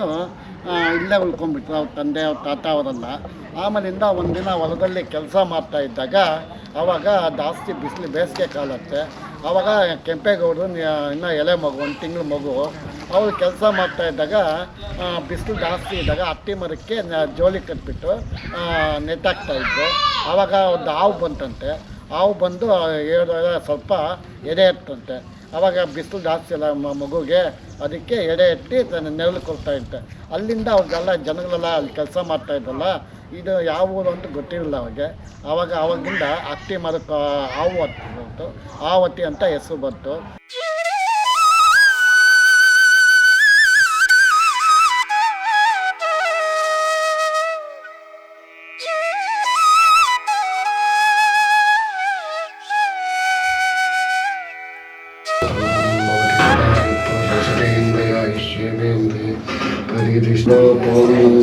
ಇಲ್ಲೇ ಉಳ್ಕೊಂಡ್ಬಿಟ್ರು, ಅವ್ರ ತಂದೆ ಅವ್ರ ತಾತ ಅವರೆಲ್ಲ. ಆಮೇಲಿಂದ ಒಂದಿನ ಹೊಲದಲ್ಲಿ ಕೆಲಸ ಮಾಡ್ತಾ ಇದ್ದಾಗ ಆವಾಗ ಜಾಸ್ತಿ ಬಿಸಿಲು, ಬೇಸಿಗೆ ಕಾಲತ್ತೆ. ಆವಾಗ ಕೆಂಪೇಗೌಡರು ಇನ್ನೂ ಎಳೆ ಮಗು, 1 ತಿಂಗಳ ಮಗು, ಅವರು ಕೆಲಸ ಮಾಡ್ತಾ ಇದ್ದಾಗ ಬಿಸಿಲು ಜಾಸ್ತಿ ಇದ್ದಾಗ ಅತ್ತಿ ಮರಕ್ಕೆ ಜೋಲಿ ಕಟ್ಬಿಟ್ಟು ನೆಟ್ಟಾಕ್ತಾಯಿದ್ರು. ಆವಾಗ ಒಂದು ಹಾವು ಬಂತಂತೆ. ಹಾವು ಬಂದು ಸ್ವಲ್ಪ ಎಡೆ ಎತ್ತಂತೆ. ಆವಾಗ ಬಿಸಿಲು ಜಾಸ್ತಿ ಅಲ್ಲ ಮಗುಗೆ, ಅದಕ್ಕೆ ಎಡೆ ಎತ್ತಿ ನೆರಳು ಕೊಡ್ತಾ ಇದ್ದೆ. ಅಲ್ಲಿಂದ ಅವ್ರಿಗೆಲ್ಲ ಜನಗಳೆಲ್ಲ ಅಲ್ಲಿ ಕೆಲಸ ಮಾಡ್ತಾಯಿದ್ರಲ್ಲ, ಇದು ಯಾವ ಊರು ಅಂತ ಗೊತ್ತಿರಲಿಲ್ಲ ಅವಾಗೆ. ಆವಾಗಿಂದ ಅತ್ತಿ ಮರಕ್ಕೆ ಹಾವು ಹತ್ತಿ ಬಂತು, ಆವತ್ತಿ ಅಂತ ಹೆಸರು ಬಂತು.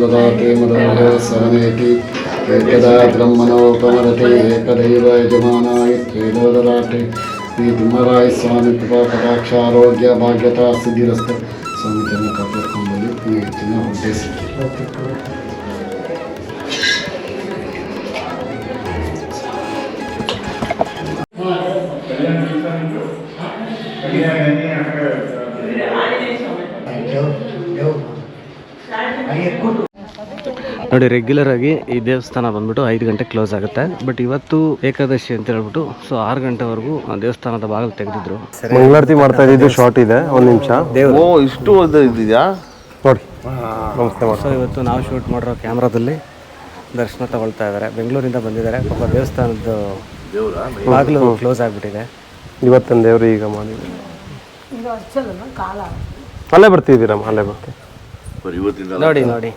ददाते मदः सवनेति एकदा ब्रह्मणोपमरते एकदैव यजमानाय त्वेदो ददाते श्री तिಮ್ಮರಾಯ ಸ್ವಾಮಿ ಕೃಪಾ ಕಟಾಕ್ಷ ಆರೋಗ್ಯ ಭಾಗ್ಯತಾ ಸಿದ್ಧಿರಸ್ತು. ಸ್ವಾಮಿ ಜನ ಕಾಪಾಡ್ಕೊಂಡ್ಬಂದು ಈ ಹೆಚ್ಚಿನ ಉದ್ದೇಶ. ನೋಡಿ, ರೆಗ್ಯುಲರ್ ಆಗಿ ಈ ದೇವಸ್ಥಾನ ಬಂದ್ಬಿಟ್ಟು 5 ಗಂಟೆ ಕ್ಲೋಸ್ ಆಗುತ್ತೆ. ಬಟ್ ಇವತ್ತು ಏಕಾದಶಿ ಅಂತ ಹೇಳ್ಬಿಟ್ಟು 6 ಗಂಟೆವರೆಗೂ ದೇವಸ್ಥಾನದ ಬಾಗಿಲು ತೆಗೆದಿದ್ರು. ಮಂಗಳಾರತಿ ಮಾಡ್ತಾ ಇದ್ದು ಶಾರ್ಟ್ ಇದೆ, 1 ನಿಮಿಷ. ಓ, ಇಷ್ಟು ಇದೆಯಾ ನೋಡಿ. ನಮಸ್ತೆ ಮಾಡಿ. ಸೊ ಇವತ್ತು ನಾವು ಶೂಟ್ ಮಾಡಿರೋ ಕ್ಯಾಮ್ರಾದಲ್ಲಿ ದರ್ಶನ ತಗೊಳ್ತಾ ಇದ್ದಾರೆ. ಬೆಂಗಳೂರಿಂದ ಬಂದಿದ್ದಾರೆ. ಪಾಪ ದೇವಸ್ಥಾನದ ಬಾಗಿಲು ಕ್ಲೋಸ್ ಆಗಿಬಿಟ್ಟಿದೆ. ಇವತ್ತಿನ ದೇವರು ಈಗ ಮಾಡಿದ್ವಿ. ಅಲ್ಲೇ ಬರ್ತಿದ್ದೀರಮ್ಮ, ಅಲ್ಲೇ ಬರ್ತೀವಿ ನೋಡಿ ನೋಡಿ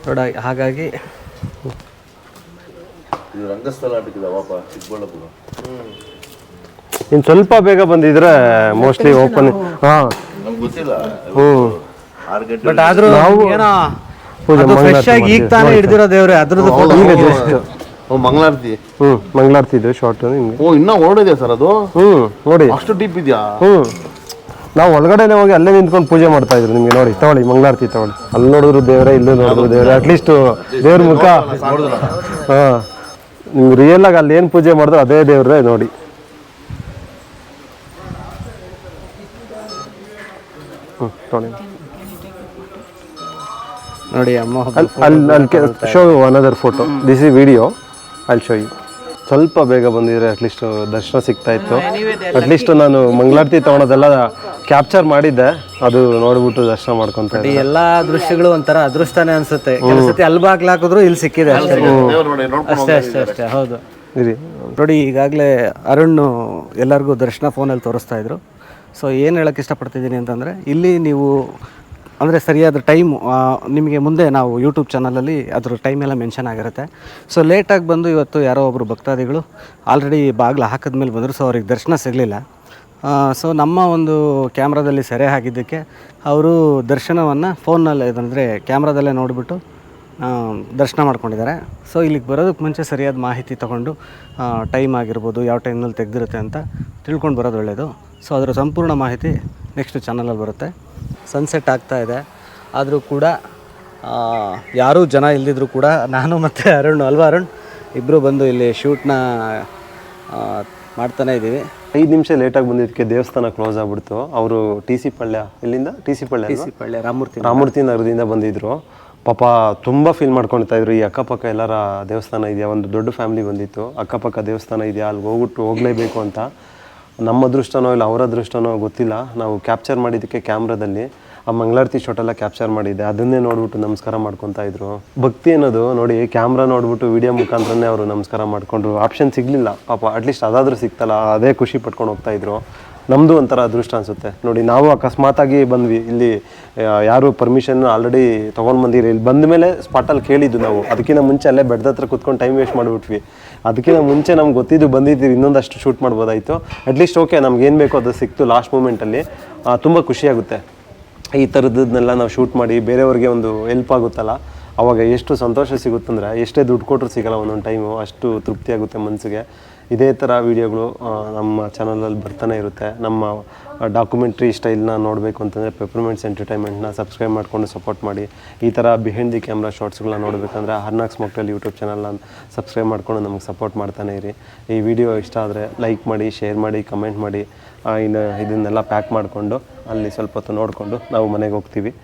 ನೋಡ. ಹಾಗಾಗಿ ಇನ್ನು ಸ್ವಲ್ಪ ಬೇಗ ಬಂದಿದ್ರೆ ಮೋಸ್ಟ್ಲಿ ಓಪನ್. ಹಾಂ ಬಟ್ ಆದ್ರೂ ಏನೋ ಪೂಜೆ ಫ್ರೆಶ್ ಆಗಿ ಈಗ ತಾನೇ ಹಿಡ್ದಿರೋ ದೇವ್ರೆ ಅದ್ರದ್ದು ಮಂಗಳಾರತಿ. ಮಂಗಳಾರತಿ ಇದೆ ಶಾರ್ಟ್ ನಿಮ್ಗೆ. ಇನ್ನ ಓಡಿದೆ ಸರ್ ಅದು. ನೋಡಿ ಅಷ್ಟು ಡೀಪ್ ಇದೆಯಾ? ನಾವು ಒಳಗಡೆನೆ ಹೋಗಿ ಅಲ್ಲೇ ನಿಂತ್ಕೊಂಡು ಪೂಜೆ ಮಾಡ್ತಾ ಇದ್ರು. ನಿಮ್ಗೆ ನೋಡಿ ತಗೊಳ್ಳಿ, ಮಂಗಳಾರತಿ ತಗೊಳ್ಳಿ. ಅಲ್ಲಿ ನೋಡಿದ್ರು ದೇವರೇ, ಇಲ್ಲೂ ನೋಡಿದ್ರು ದೇವ್ರೆ. ಅಟ್ಲೀಸ್ಟ್ ದೇವ್ರ ಮುಖ ಹಾಂ ನಿಮ್ಗೆ ರಿಯಲ್ ಆಗಿ ಅಲ್ಲಿ ಏನು ಪೂಜೆ ಮಾಡಿದ್ರು ಅದೇ ದೇವ್ರೇ ನೋಡಿ. ನೋಡಿ ಅಮ್ಮ ಅಲ್ಲಿ show another photo. This is video, I show you. ಸ್ವಲ್ಪ ಬೇಗ ಬಂದಿದ್ರೆ ಅಟ್ಲೀಸ್ಟ್ ದರ್ಶನ ಸಿಗ್ತಾ ಇತ್ತು. ಅಟ್ಲೀಸ್ಟ್ ನಾನು ಮಂಗಳಾರತಿ ತಗೊಳೋದೆಲ್ಲ ಕ್ಯಾಪ್ಚರ್ ಮಾಡಿದ್ದೆ, ಅದು ನೋಡ್ಬಿಟ್ಟು ದರ್ಶನ ಮಾಡ್ಕೊಂತ ಈ ಎಲ್ಲಾ ದೃಶ್ಯಗಳು ಒಂಥರ ಅದೃಷ್ಟನೇ ಅನ್ಸುತ್ತೆ. ಕೆಲಸತಿ ಅಲ್ಲಿ ಬಾಗ್ಲು ಹಾಕಿದ್ರು ಇಲ್ಲಿ ಸಿಕ್ಕಿದೆ ಅಷ್ಟೇ ಅಷ್ಟೇ ಅಷ್ಟೇ ಅಷ್ಟೇ. ಹೌದು ನೋಡಿ, ಈಗಾಗಲೇ ಅರುಣ್ ಎಲ್ಲರಿಗೂ ದರ್ಶನ ಫೋನಲ್ಲಿ ತೋರಿಸ್ತಾ ಇದ್ರು. ಸೊ ಏನು ಹೇಳೋಕ್ಕೆ ಇಷ್ಟಪಡ್ತಿದ್ದೀನಿ ಅಂತಂದರೆ, ಇಲ್ಲಿ ನೀವು ಅಂದರೆ ಸರಿಯಾದ ಟೈಮ್ ನಿಮಗೆ ಮುಂದೆ ನಾವು ಯೂಟ್ಯೂಬ್ ಚಾನಲಲ್ಲಿ ಅದ್ರ ಟೈಮ್ ಎಲ್ಲ ಮೆನ್ಷನ್ ಆಗಿರುತ್ತೆ. ಸೊ ಲೇಟಾಗಿ ಬಂದು ಇವತ್ತು ಯಾರೋ ಒಬ್ಬರು ಭಕ್ತಾದಿಗಳು ಆಲ್ರೆಡಿ ಬಾಗಿಲು ಹಾಕಿದ್ಮೇಲೆ ಬಂದರು. ಸೊ ಅವ್ರಿಗೆ ದರ್ಶನ ಸಿಗಲಿಲ್ಲ. ಸೊ ನಮ್ಮ ಒಂದು ಕ್ಯಾಮ್ರಾದಲ್ಲಿ ಸೆರೆ ಆಗಿದ್ದಕ್ಕೆ ಅವರು ದರ್ಶನವನ್ನು ಫೋನಲ್ಲಿ ಅಂದರೆ ಕ್ಯಾಮ್ರಾದಲ್ಲೇ ನೋಡಿಬಿಟ್ಟು ದರ್ಶನ ಮಾಡ್ಕೊಂಡಿದ್ದಾರೆ. ಸೊ ಇಲ್ಲಿಗೆ ಬರೋದಕ್ಕೆ ಮುಂಚೆ ಸರಿಯಾದ ಮಾಹಿತಿ ತೊಗೊಂಡು ಟೈಮ್ ಆಗಿರ್ಬೋದು, ಯಾವ ಟೈಮ್ನಲ್ಲಿ ತೆಗೆದಿರುತ್ತೆ ಅಂತ ತಿಳ್ಕೊಂಡು ಬರೋದು ಒಳ್ಳೆಯದು. ಸೊ ಅದರ ಸಂಪೂರ್ಣ ಮಾಹಿತಿ ನೆಕ್ಸ್ಟ್ ಚಾನಲಲ್ಲಿ ಬರುತ್ತೆ. ಸನ್ಸೆಟ್ ಆಗ್ತಾ ಇದೆ, ಆದರೂ ಕೂಡ ಯಾರೂ ಜನ ಇಲ್ಲದಿದ್ರು ಕೂಡ ನಾನು ಮತ್ತು ಅರುಣ್, ಅಲ್ವಾ ಅರುಣ್, ಇಬ್ಬರು ಬಂದು ಇಲ್ಲಿ ಶೂಟ್ನ ಮಾಡ್ತಾನೇ ಇದ್ದೀವಿ. 5 ನಿಮಿಷ ಲೇಟಾಗಿ ಬಂದಿದ್ದಕ್ಕೆ ದೇವಸ್ಥಾನ ಕ್ಲೋಸ್ ಆಗ್ಬಿಡ್ತು. ಅವರು ಟಿ ಸಿ ಪಳ್ಯ, ಇಲ್ಲಿಂದ ಟಿ ಸಿ ಪಳ್ಯ ರಾಮೂರ್ತಿ ನಗರದಿಂದ ಬಂದಿದ್ರು. ಪಾಪ ತುಂಬ ಫೀಲ್ ಮಾಡ್ಕೊಳ್ತಾ ಇದ್ರು. ಈ ಅಕ್ಕಪಕ್ಕ ಎಲ್ಲರ ದೇವಸ್ಥಾನ ಇದೆಯಾ, ಒಂದು ದೊಡ್ಡ ಫ್ಯಾಮಿಲಿ ಬಂದಿತ್ತು, ಅಕ್ಕಪಕ್ಕ ದೇವಸ್ಥಾನ ಇದೆಯಾ, ಅಲ್ಲಿ ಹೋಗಲೇಬೇಕು ಅಂತ. ನಮ್ಮ ಅದೃಷ್ಟನೋ ಇಲ್ಲ ಅವರ ಅದೃಷ್ಟನೋ ಗೊತ್ತಿಲ್ಲ, ನಾವು ಕ್ಯಾಪ್ಚರ್ ಮಾಡಿದ್ದಕ್ಕೆ ಕ್ಯಾಮ್ರಾದಲ್ಲಿ ಆ ಮಂಗಳಾರತಿ ಶಾಟೆಲ್ಲ ಕ್ಯಾಪ್ಚರ್ ಮಾಡಿದ್ದೆ. ಅದನ್ನೇ ನೋಡ್ಬಿಟ್ಟು ನಮಸ್ಕಾರ ಮಾಡ್ಕೊತಾ ಇದ್ರು. ಭಕ್ತಿ ಅನ್ನೋದು ನೋಡಿ, ಕ್ಯಾಮ್ರಾ ನೋಡ್ಬಿಟ್ಟು ವಿಡಿಯೋ ಮುಖಾಂತರನೇ ಅವರು ನಮಸ್ಕಾರ ಮಾಡಿಕೊಂಡ್ರು. ಆಪ್ಷನ್ ಸಿಗಲಿಲ್ಲ ಪಾಪ, ಅಟ್ಲೀಸ್ಟ್ ಅದಾದರೂ ಸಿಕ್ತಲ್ಲ, ಅದೇ ಖುಷಿ ಪಟ್ಕೊಂಡು ಹೋಗ್ತಾಯಿದ್ರು. ನಮ್ಮದು ಒಂಥರ ಅದೃಷ್ಟ ಅನಿಸುತ್ತೆ ನೋಡಿ. ನಾವು ಅಕಸ್ಮಾತಾಗಿ ಬಂದ್ವಿ, ಇಲ್ಲಿ ಯಾರು ಪರ್ಮಿಷನ್ ಆಲ್ರೆಡಿ ತೊಗೊಂಡು ಬಂದಿರಿ. ಇಲ್ಲಿ ಬಂದ ಮೇಲೆ ಸ್ಪಾಟಲ್ಲಿ ಕೇಳಿದ್ದು ನಾವು. ಅದಕ್ಕಿಂತ ಮುಂಚೆ ಅಲ್ಲೇ ಬೆಡ್ದ ಹತ್ರ ಕೂತ್ಕೊಂಡು ಟೈಮ್ ವೇಸ್ಟ್ ಮಾಡಿಬಿಟ್ವಿ. ಅದಕ್ಕಿಂತ ಮುಂಚೆ ನಮ್ಗೆ ಗೊತ್ತಿದ್ದು ಬಂದಿದ್ದೀವಿ, ಇನ್ನೊಂದಷ್ಟು ಶೂಟ್ ಮಾಡ್ಬೋದಾಯಿತು. ಅಟ್ಲೀಸ್ಟ್ ಓಕೆ, ನಮ್ಗೆ ಏನು ಬೇಕೋ ಅದು ಸಿಕ್ತು ಲಾಸ್ಟ್ ಮೂಮೆಂಟಲ್ಲಿ. ತುಂಬ ಖುಷಿಯಾಗುತ್ತೆ ಈ ಥರದ್ದನ್ನೆಲ್ಲ ನಾವು ಶೂಟ್ ಮಾಡಿ ಬೇರೆಯವ್ರಿಗೆ ಒಂದು ಹೆಲ್ಪ್ ಆಗುತ್ತಲ್ಲ, ಆವಾಗ ಎಷ್ಟು ಸಂತೋಷ ಸಿಗುತ್ತಂದರೆ, ಎಷ್ಟೇ ದುಡ್ಡು ಕೊಟ್ಟರು ಸಿಗೋಲ್ಲ ಒಂದೊಂದು ಟೈಮು, ಅಷ್ಟು ತೃಪ್ತಿ ಆಗುತ್ತೆ ಮನಸ್ಸಿಗೆ. ಇದೇ ಥರ ವೀಡಿಯೋಗಳು ನಮ್ಮ ಚಾನಲಲ್ಲಿ ಬರ್ತಾನೆ ಇರುತ್ತೆ. ನಮ್ಮ ಡಾಕ್ಯುಮೆಂಟ್ರಿ ಸ್ಟೈಲ್ನ ನೋಡಬೇಕು ಅಂತಂದರೆ ಪೆಪರ್ಮೆಂಟ್ಸ್ ಎಂಟರ್ಟೈನ್ಮೆಂಟ್ನ ಸಬ್ಸ್ಕ್ರೈಬ್ ಮಾಡಿಕೊಂಡು ಸಪೋರ್ಟ್ ಮಾಡಿ. ಈ ಥರ ಬಿಹೈಂಡ್ ದಿ ಕ್ಯಾಮ್ರಾ ಶಾರ್ಟ್ಸ್ಗಳನ್ನ ನೋಡಬೇಕಂದ್ರೆ ಹರ್ನಾಕ್ಸ್ ಮೊಕ್ಟೇಲ್ ಯೂಟ್ಯೂಬ್ ಚಾನಲ್ನ ಸಬ್ಸ್ಕ್ರೈಬ್ ಮಾಡಿಕೊಂಡು ನಮಗೆ ಸಪೋರ್ಟ್ ಮಾಡ್ತಾನೆ ಇರಿ. ಈ ವಿಡಿಯೋ ಇಷ್ಟ ಆದರೆ ಲೈಕ್ ಮಾಡಿ, ಶೇರ್ ಮಾಡಿ, ಕಮೆಂಟ್ ಮಾಡಿ. ಇನ್ನು ಇದನ್ನೆಲ್ಲ ಪ್ಯಾಕ್ ಮಾಡಿಕೊಂಡು ಅಲ್ಲಿ ಸ್ವಲ್ಪ ಹೊತ್ತು ನೋಡಿಕೊಂಡು ನಾವು ಮನೆಗೆ ಹೋಗ್ತೀವಿ.